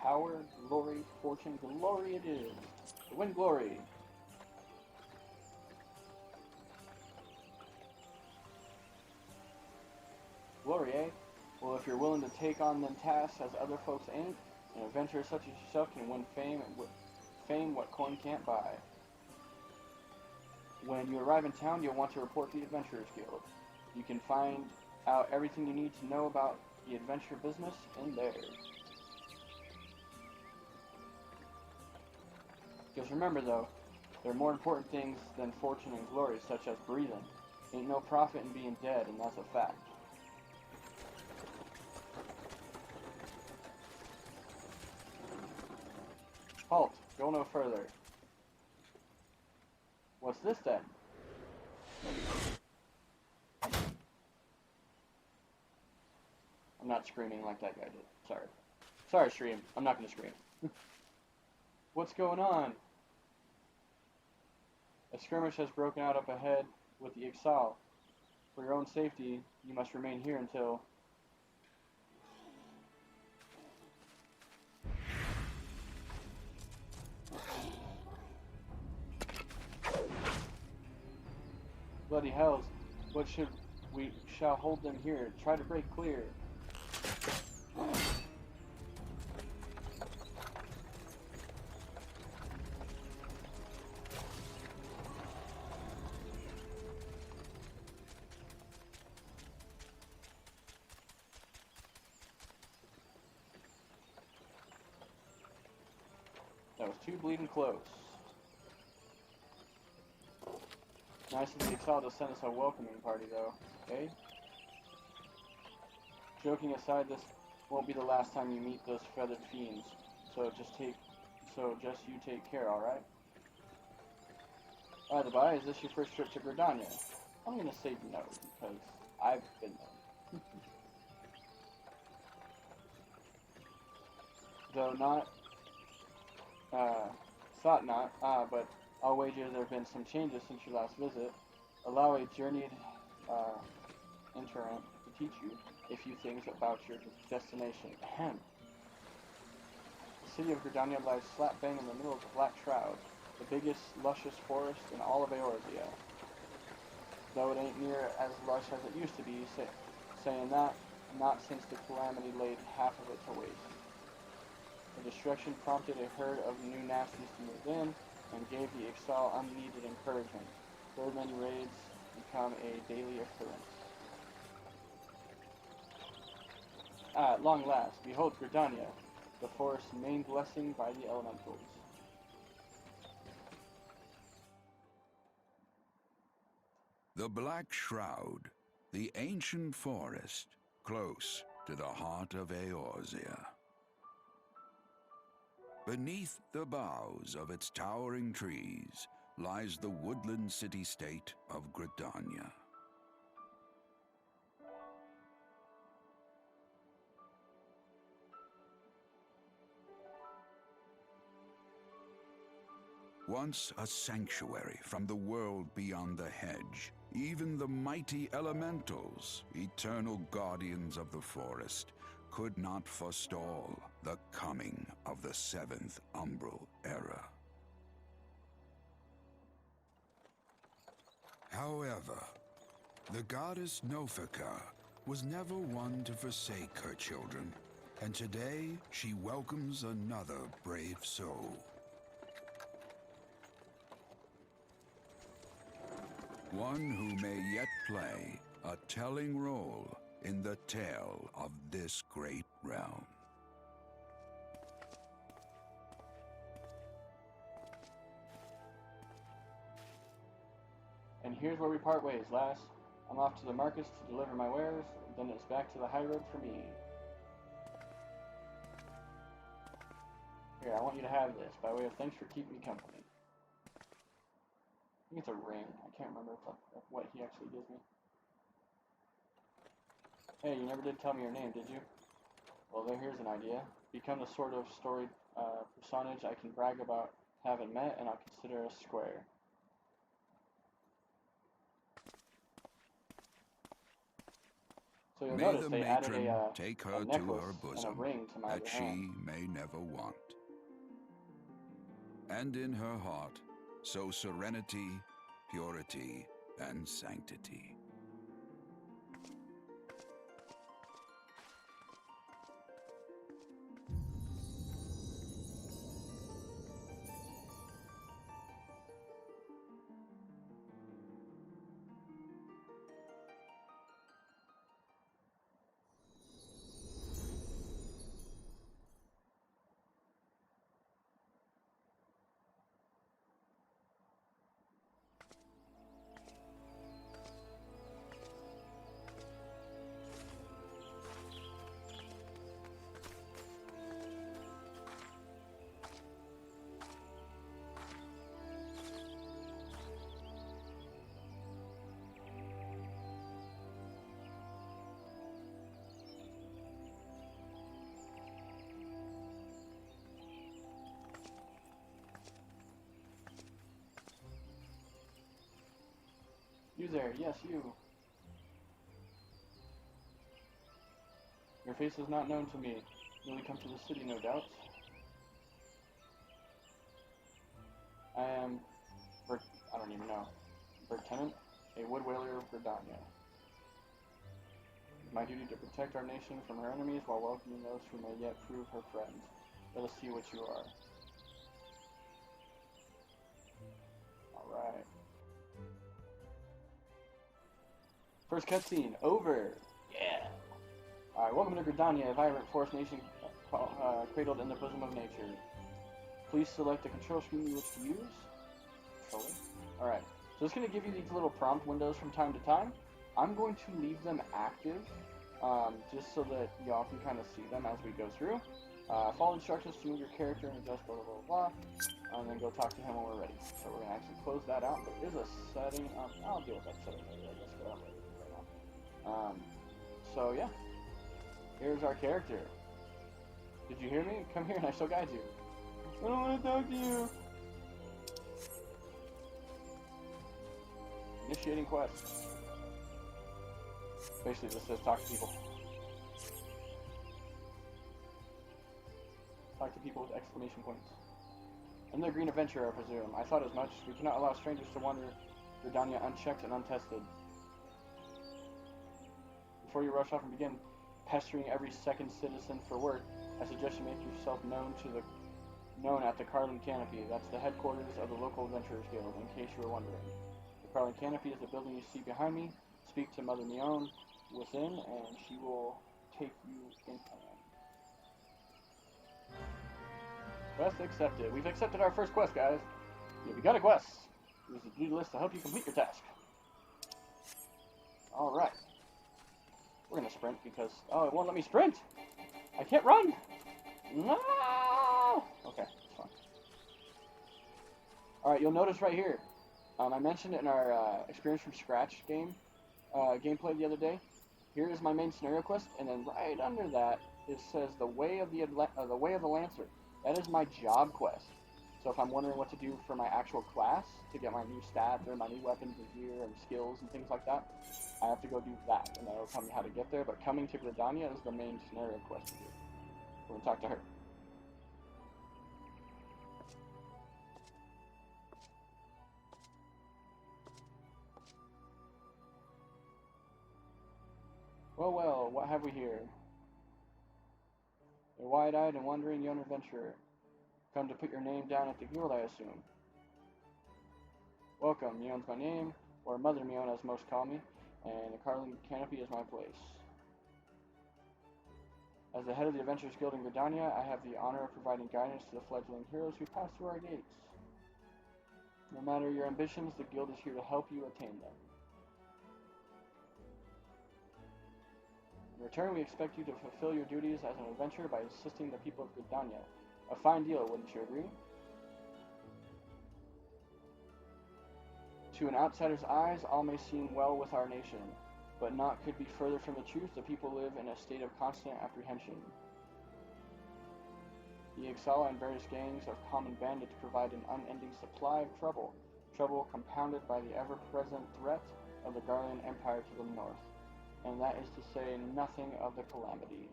Power, glory, fortune, glory it is. To win glory. Glory, eh? Well, if you're willing to take on them tasks as other folks ain't, an adventurer such as yourself can win fame and fame what coin can't buy. When you arrive in town, you'll want to report to the Adventurers Guild. You can find out everything you need to know about the adventure business in there. Just remember though, there are more important things than fortune and glory, such as breathing. Ain't no profit in being dead, and that's a fact. Halt, go no further. What's this then? I'm not screaming like that guy did. Sorry. Sorry, stream. I'm not gonna scream. What's going on? A skirmish has broken out up ahead with the Ixal. For your own safety, you must remain here until... Bloody hells, what should we shall hold them here? Try to break clear. That was too bleeding close. Nice of the Ixal to send us a welcoming party, though. Okay? Joking aside, this won't be the last time you meet those feathered fiends. So just you take care, alright? By the by, is this your first trip to Gridania? I'm gonna say no, because I've been there. Though not, thought not, but I'll wager there have been some changes since your last visit. Allow a journeyed interant to teach you a few things about your destination. Ahem. city of Gridania lies slap bang in the middle of the Black Shroud, the biggest, luscious forest in all of Eorzea. Though it ain't near as lush as it used to be, saying that, not since the calamity laid half of it to waste. The destruction prompted a herd of new nasties to move in, and gave the Ixal unneeded encouragement. Very many raids become a daily occurrence. At long last, behold Gridania, the forest's main blessing by the elementals. The Black Shroud, the ancient forest, close to the heart of Eorzea. Beneath the boughs of its towering trees lies the woodland city-state of Gridania. Once a sanctuary from the world beyond the hedge, even the mighty elementals, eternal guardians of the forest, could not forestall the coming of the Seventh Umbral Era. However, the goddess Nofika was never one to forsake her children, and today she welcomes another brave soul. One who may yet play a telling role in the tale of this great realm. And here's where we part ways, lass. I'm off to the markets to deliver my wares, then it's back to the high road for me. Here, I want you to have this, by way of thanks for keeping me company. I think it's a ring. I can't remember what he actually gives me. Hey, you never did tell me your name, did you? Well, here's an idea. Become the sort of storied personage I can brag about having met, and I'll consider us square. So you'll May notice the they added matron a take her to necklace her and a bosom, ring to my that other she hand. may never want. And in her heart, so serenity, purity, and sanctity. You there, yes, you. Your face is not known to me. Newly come to the city, no doubt. I am, I don't even know, Lieutenant, a wood whaler of Gridania. It is my duty to protect our nation from her enemies while welcoming those who may yet prove her friends. Let us see what you are. Alright. First cutscene, over! Yeah! Alright, welcome to Gridania, a vibrant forest nation cradled in the bosom of nature. Please select the control screen you wish to use. Controller. Alright, so it's going to give you these little prompt windows from time to time. I'm going to leave them active, just so that y'all can kind of see them as we go through. Follow instructions to move your character and adjust blah blah blah blah, and then go talk to him when we're ready. So we're going to actually close that out. There is a setting, I'll deal with that setting later, I guess, but I'm ready right now. So yeah, here's our character. Did you hear me? Come here and I shall guide you. I don't want to talk to you. Initiating quest. Basically just says talk to people. Talk talk to people with exclamation points. Another green adventurer, I presume. I thought as much. We cannot allow strangers to wander Gridania unchecked and untested. Before you rush off and begin pestering every second citizen for work, I suggest you make yourself known at the Carlin Canopy. That's the headquarters of the local Adventurers Guild, in case you were wondering. The Carlin Canopy is the building you see behind me. Speak to Mother Mion within, and she will take you in hand. Quest accepted. We've accepted our first quest, guys. Yeah, we got a quest. Use the to-do list to help you complete your task. Alright. We're gonna sprint because... Oh, it won't let me sprint! I can't run! No! Okay, it's fine. Alright, you'll notice right here. I mentioned it in our Experience from Scratch gameplay the other day. Here is my main scenario quest, and then right under that, it says the Way of the Lancer. That is my job quest. So if I'm wondering what to do for my actual class, to get my new stats, or my new weapons and gear and skills and things like that, I have to go do that, and that'll tell me how to get there. But coming to Gridania is the main scenario quest to do. We're going to talk to her. Well, what have we here? A wide-eyed and wandering young adventurer. Come to put your name down at the guild, I assume. Welcome, Mion's my name, or Mother Mion as most call me, and the Carlin Canopy is my place. As the head of the Adventurers Guild in Gridania, I have the honor of providing guidance to the fledgling heroes who pass through our gates. No matter your ambitions, the guild is here to help you attain them. In return, we expect you to fulfill your duties as an adventurer by assisting the people of Gridania. A fine deal, wouldn't you agree? To an outsider's eyes, all may seem well with our nation, but naught could be further from the truth. The people live in a state of constant apprehension. The Ixala and various gangs of common bandits provide an unending supply of trouble compounded by the ever-present threat of the Garlean Empire to the north, and that is to say nothing of the Calamity.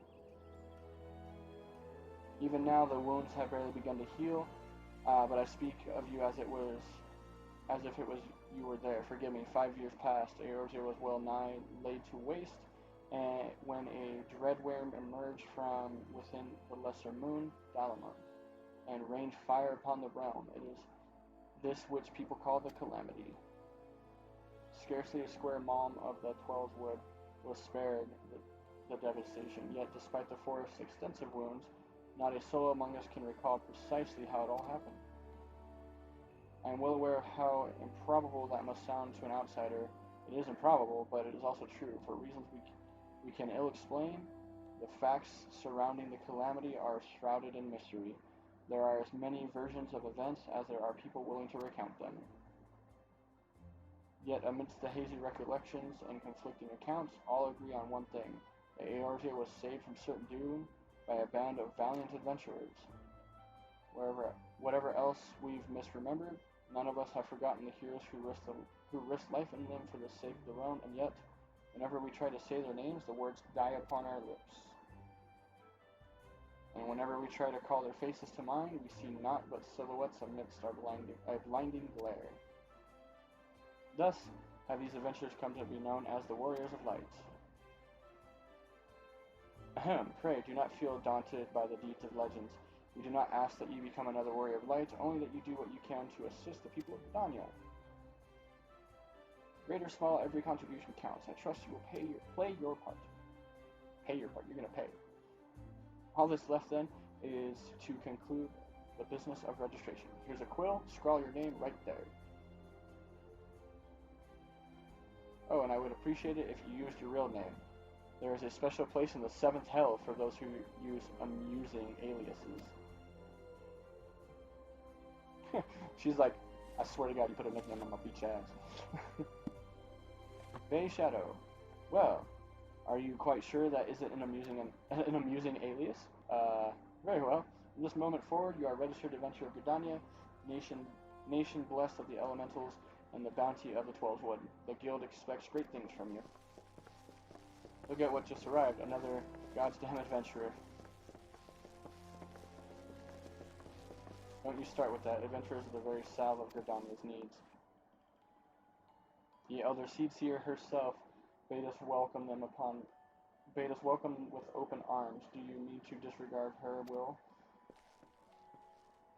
Even now, the wounds have barely begun to heal, but I speak of you as if it was you were there. Forgive me. 5 years passed. Eorzea was well nigh laid to waste, and when a dread worm emerged from within the lesser moon, Dalamon, and rained fire upon the realm. It is this which people call the Calamity. Scarcely a square malm of the Twelvewood was spared the devastation, yet despite the forest's extensive wounds, not a soul among us can recall precisely how it all happened. I am well aware of how improbable that must sound to an outsider. It is improbable, but it is also true. For reasons we can ill explain, the facts surrounding the Calamity are shrouded in mystery. There are as many versions of events as there are people willing to recount them. Yet amidst the hazy recollections and conflicting accounts, all agree on one thing. That Eorzea was saved from certain doom by a band of valiant adventurers. Whatever else we've misremembered, none of us have forgotten the heroes who risked life and limb for the sake of the realm, and yet, whenever we try to say their names, the words die upon our lips. And whenever we try to call their faces to mind, we see naught but silhouettes amidst our blinding glare. Thus have these adventures come to be known as the Warriors of Light. Ahem, pray do not feel daunted by the deeds of legends. We do not ask that you become another Warrior of Light, only that you do what you can to assist the people of Gridania. Great or small, every contribution counts. I trust you will play your part. Pay your part, you're going to pay. All that's left then is to conclude the business of registration. Here's a quill, scrawl your name right there. Oh, and I would appreciate it if you used your real name. There is a special place in the 7th Hell for those who use amusing aliases. She's like, I swear to God, you put a nickname on my beach ass. Bay Shadow. Well, are you quite sure that isn't an amusing alias? Very well. From this moment forward, you are registered adventurer of Gridania, nation blessed of the elementals and the bounty of the Twelvewood. The guild expects great things from you. Look at what just arrived, another goddamn adventurer. Don't you start with that. Adventurers are the very salve of Gridania's needs. The elder Seedseer herself bade us welcome with open arms. Do you mean to disregard her will?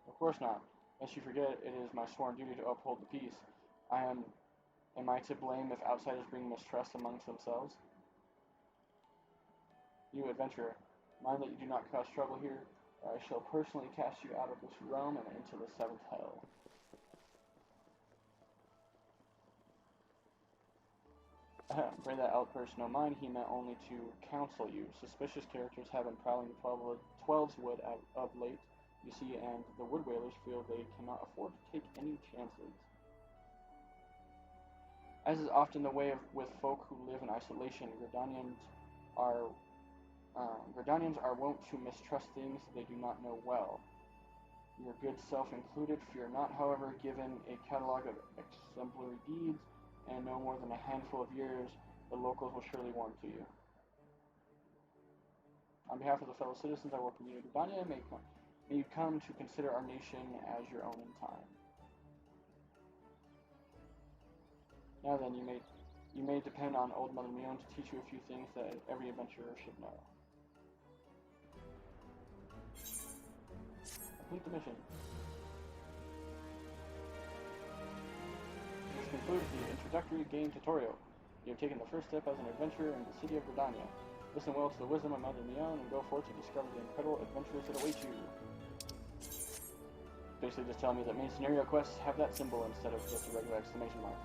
Of course not. Lest you forget, it is my sworn duty to uphold the peace. Am I to blame if outsiders bring mistrust amongst themselves? You, adventurer, mind that you do not cause trouble here, or I shall personally cast you out of this realm and into the seventh hell. Pray that outburst no mind, he meant only to counsel you. Suspicious characters have been prowling the Twelves Wood of late, you see, and the Wood Whalers feel they cannot afford to take any chances. As is often the way with folk who live in isolation, Gridanians are wont to mistrust things they do not know well. Your good self included, fear not, however, given a catalog of exemplary deeds and no more than a handful of years, the locals will surely warm to you. On behalf of the fellow citizens I welcome you to Gridania. May you come to consider our nation as your own in time. Now then, you may depend on Old Mother Mion to teach you a few things that every adventurer should know. Complete the mission. This concludes the introductory game tutorial. You have taken the first step as an adventurer in the city of Gridania. Listen well to the wisdom of Mother Mion and go forth to discover the incredible adventures that await you. Basically just telling me that main scenario quests have that symbol instead of just a regular exclamation mark.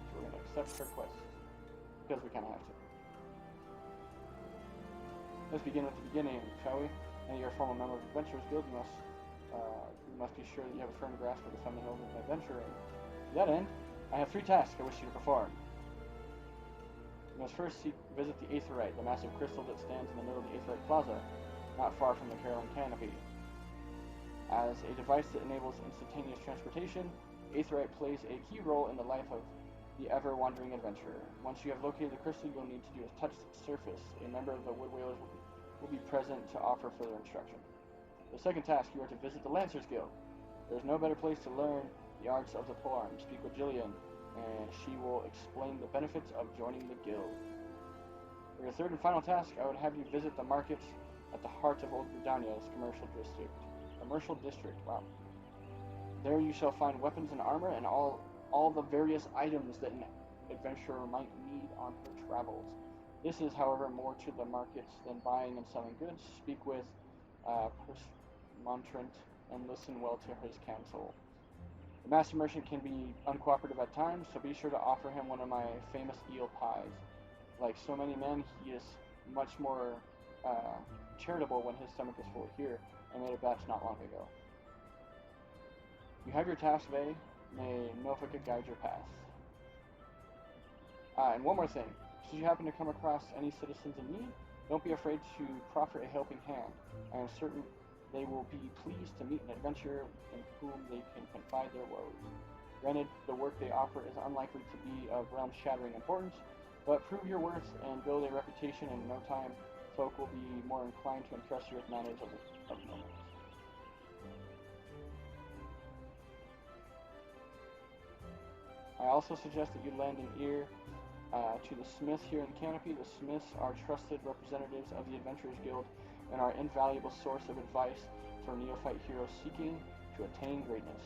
So we're going to accept her quest. Because we kind of have to. Let's begin with the beginning, shall we? Now you're a former member of the Adventurers Guild, you must be sure that you have a firm grasp of the fundamentals of adventuring. To that end, I have 3 tasks I wish you to perform. You must first visit the Aetheryte, the massive crystal that stands in the middle of the Aetheryte Plaza, not far from the Caroline Canopy. As a device that enables instantaneous transportation, Aetheryte plays a key role in the life of the ever-wandering adventurer. Once you have located the crystal, you'll need to do is touch its surface. A member of the Wood Whalers will be present to offer further instruction. The second task, you are to visit the Lancers Guild. There is no better place to learn the arts of the polearm. Speak with Jillian, and she will explain the benefits of joining the guild. For your third and final task, I would have you visit the markets at the heart of Old Gridania's commercial district. Wow. There you shall find weapons and armor and all the various items that an adventurer might need on her travels. This is, however, more to the markets than buying and selling goods. Speak with Montrent and listen well to his counsel. The master merchant can be uncooperative at times, so be sure to offer him one of my famous eel pies. Like so many men, he is much more charitable when his stomach is full. Here, I made a batch not long ago. You have your task, Vay. May Nofika guide your path. And one more thing. Should you happen to come across any citizens in need, don't be afraid to proffer a helping hand. I am certain they will be pleased to meet an adventurer in whom they can confide their woes. Granted, the work they offer is unlikely to be of realm-shattering importance, but prove your worth and build a reputation, and in no time, folk will be more inclined to entrust you with matters of moment. I also suggest that you lend an ear to the Smiths here in the Canopy. The Smiths are trusted representatives of the Adventurers Guild and are an invaluable source of advice for neophyte heroes seeking to attain greatness.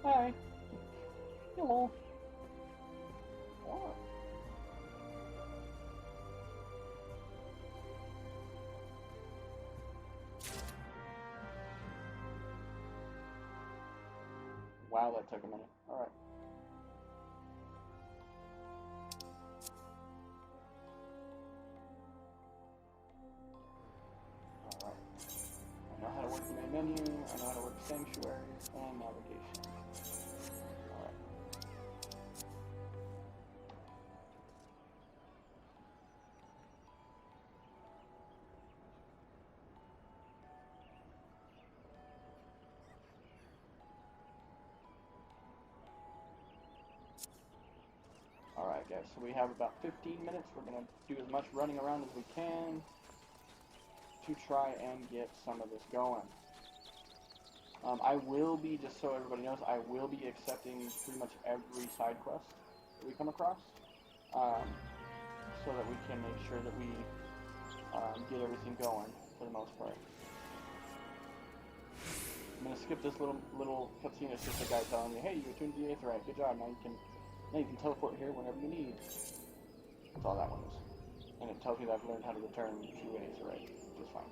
Hi. Hello. Oh. Wow, that took a minute. Alright. Alright. I know how to work the main menu, I know how to work Sanctuary, and navigation. Alright. Alright. guys. So we have about 15 minutes. We're going to do as much running around as we can to try and get some of this going. I will be, just so everybody knows, I will be accepting pretty much every side quest that we come across, so that we can make sure that we get everything going for the most part. I'm gonna skip this little cutscene. It's just a guy telling you, "Hey, you attuned to the Aetheryte. Good job. Now you can teleport here whenever you need." That's all that one is, and it tells you that I've learned how to return to an Aetheryte, which is fine.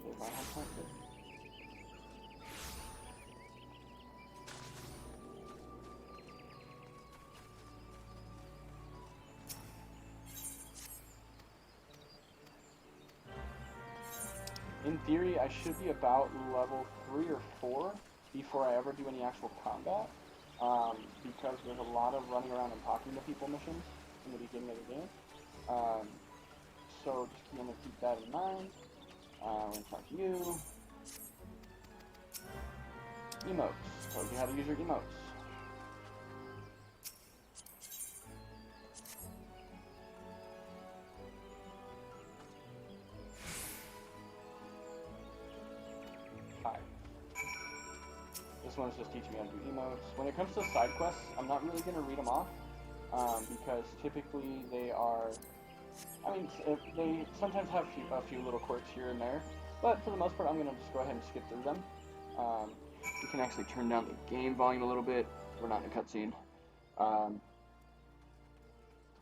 There's my home point there. In theory, I should be about level 3 or 4 before I ever do any actual combat, because there's a lot of running around and talking to people missions in the beginning of the game. So just gonna keep that in mind. I'm gonna talk to you. Emotes. Told you how to use your emotes. This one's just teaching me how to do emotes. When it comes to side quests, I'm not really going to read them off, because typically they are, I mean, they sometimes have a few little quirks here and there, but for the most part I'm going to just go ahead and skip through them. You can actually turn down the game volume a little bit. We're not in a cutscene.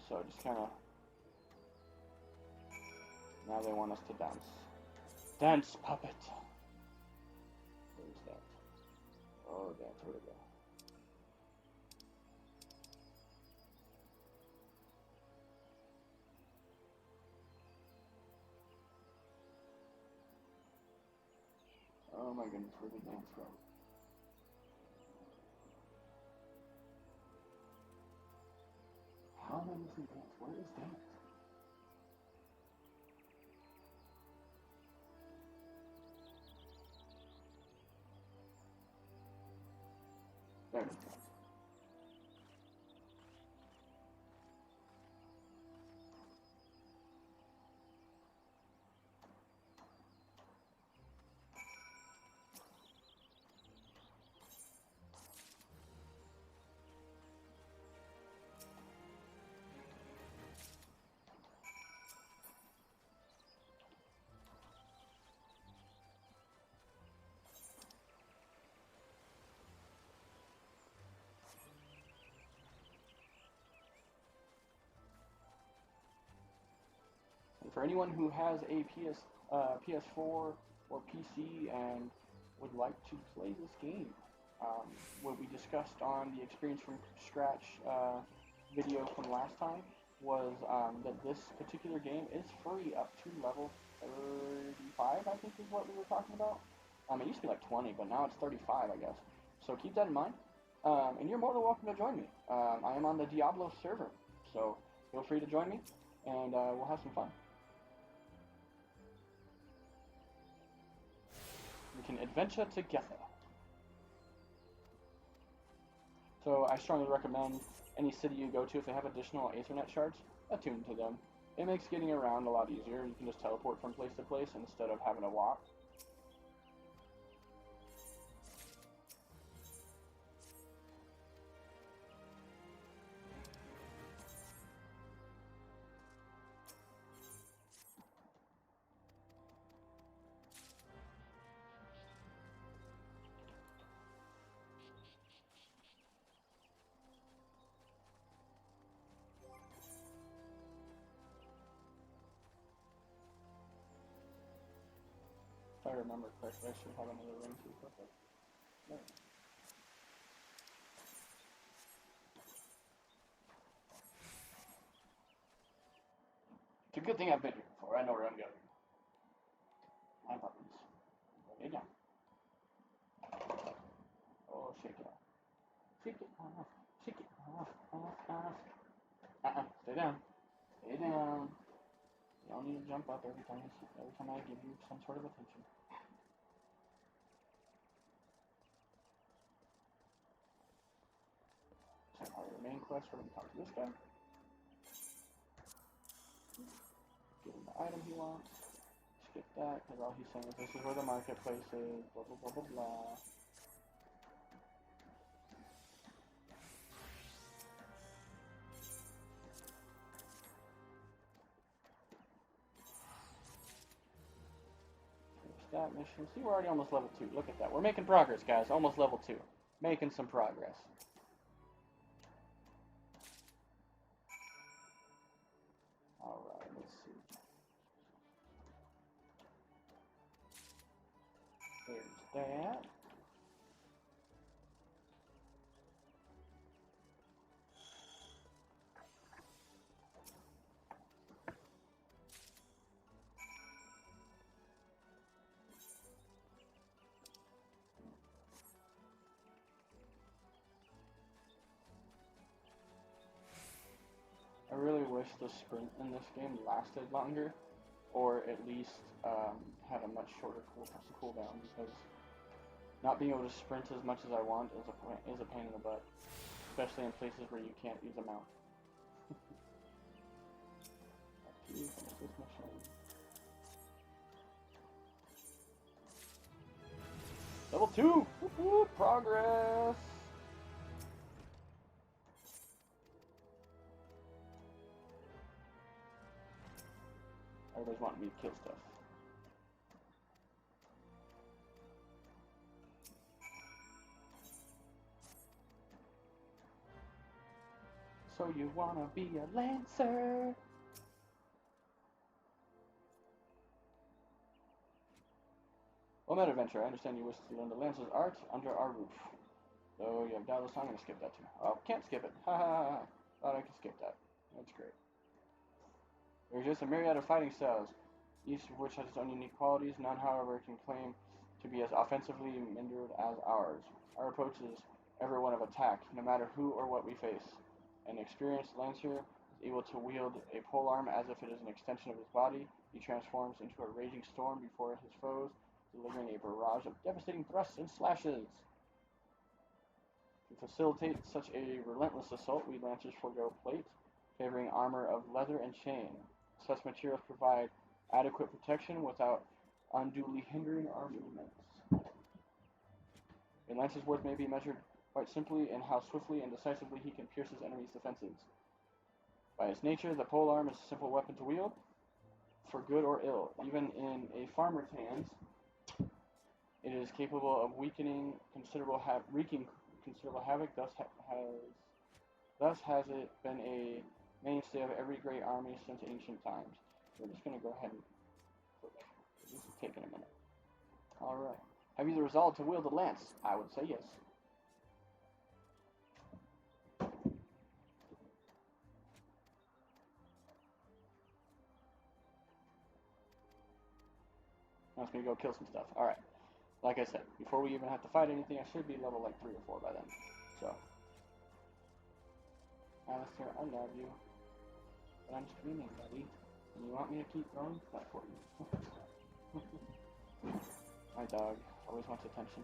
So just kind of, now they want us to dance. Dance, puppet! Where's that? Oh, that's where to go. Oh my goodness, where'd the dance go? How am I missing dance? Where is dance? There it is. And for anyone who has a PS4 or PC and would like to play this game, what we discussed on the Experience from Scratch video from last time was that this particular game is free up to level 35, I think is what we were talking about. It used to be like 20, but now it's 35, I guess. So keep that in mind. And you're more than welcome to join me. I am on the Diablo server, so feel free to join me, and we'll have some fun. We can adventure together. So I strongly recommend any city you go to, if they have additional Aethernet shards, attune to them. It makes getting around a lot easier. You can just teleport from place to place instead of having to walk. If I remember correctly, I should have another ring too. Perfect. There. It's a good thing I've been here before. I know where I'm going. My puppies. Lay down. Oh, shake it off. Shake it off. Shake it off. Stay down. Stay down. You don't need to jump up every time I give you some sort of attention. main quest, we're going to talk to this guy. Give him the item he wants. Skip that, because all he's saying is this is where the marketplace is, blah blah blah blah blah. That mission. See, we're already almost level 2. Look at that. We're making progress, guys. Almost level 2. Making some progress. Alright, let's see. There's that. I really wish the sprint in this game lasted longer, or at least had a much shorter cooldown, because not being able to sprint as much as I want is a pain in the butt, especially in places where you can't use a mount. Level 2! Woo-hoo, progress! Everybody's wanting me to kill stuff. So you wanna be a lancer? Well met, adventure. I understand you wish to learn the lancer's art under our roof. Though you have doubtless, I'm gonna skip that too. Oh, can't skip it. Ha ha ha. Thought I could skip that. That's great. There exists a myriad of fighting styles, each of which has its own unique qualities. None, however, can claim to be as offensively maneuvered as ours. Our approach is ever one of attack, no matter who or what we face. An experienced lancer is able to wield a polearm as if it is an extension of his body. He transforms into a raging storm before his foes, delivering a barrage of devastating thrusts and slashes. To facilitate such a relentless assault, we lancers forego plate, favoring armor of leather and chain. Such materials provide adequate protection without unduly hindering our movements. A lancer's worth may be measured quite simply in how swiftly and decisively he can pierce his enemy's defenses. By its nature, the polearm is a simple weapon to wield, for good or ill. Even in a farmer's hands, it is capable of wreaking considerable havoc. Thus has it been a mainstay of every great army since ancient times. We're just going to go ahead and click. This is taking a minute. Alright. Have you the resolve to wield a lance? I would say yes. Wants me to go kill some stuff. Alright. Like I said, before we even have to fight anything, I should be level like 3 or 4 by then. So. Alistair, I love you. But I'm screaming, buddy. And you want me to keep going? Not for you. My dog always wants attention.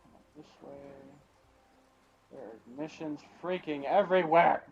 Come on this way. There are missions freaking everywhere!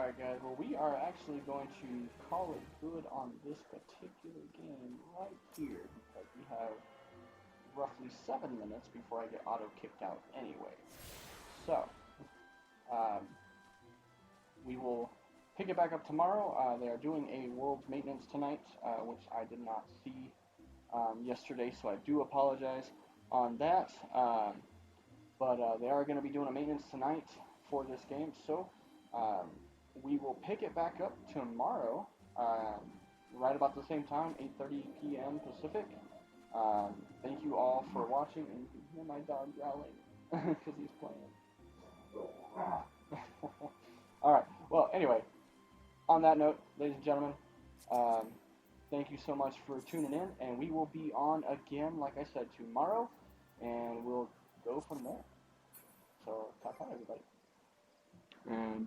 Alright guys, well we are actually going to call it good on this particular game right here because we have roughly 7 minutes before I get auto-kicked out anyway. So, we will pick it back up tomorrow. They are doing a world's maintenance tonight, which I did not see yesterday, so I do apologize on that. But they are going to be doing a maintenance tonight for this game, so we will pick it back up tomorrow, right about the same time, 8:30 p.m. Pacific. Thank you all for watching, and you can hear my dog growling because he's playing. Alright, well, anyway, on that note, ladies and gentlemen, thank you so much for tuning in, and we will be on again, like I said, tomorrow, and we'll go from there. So, ta-ta, everybody. And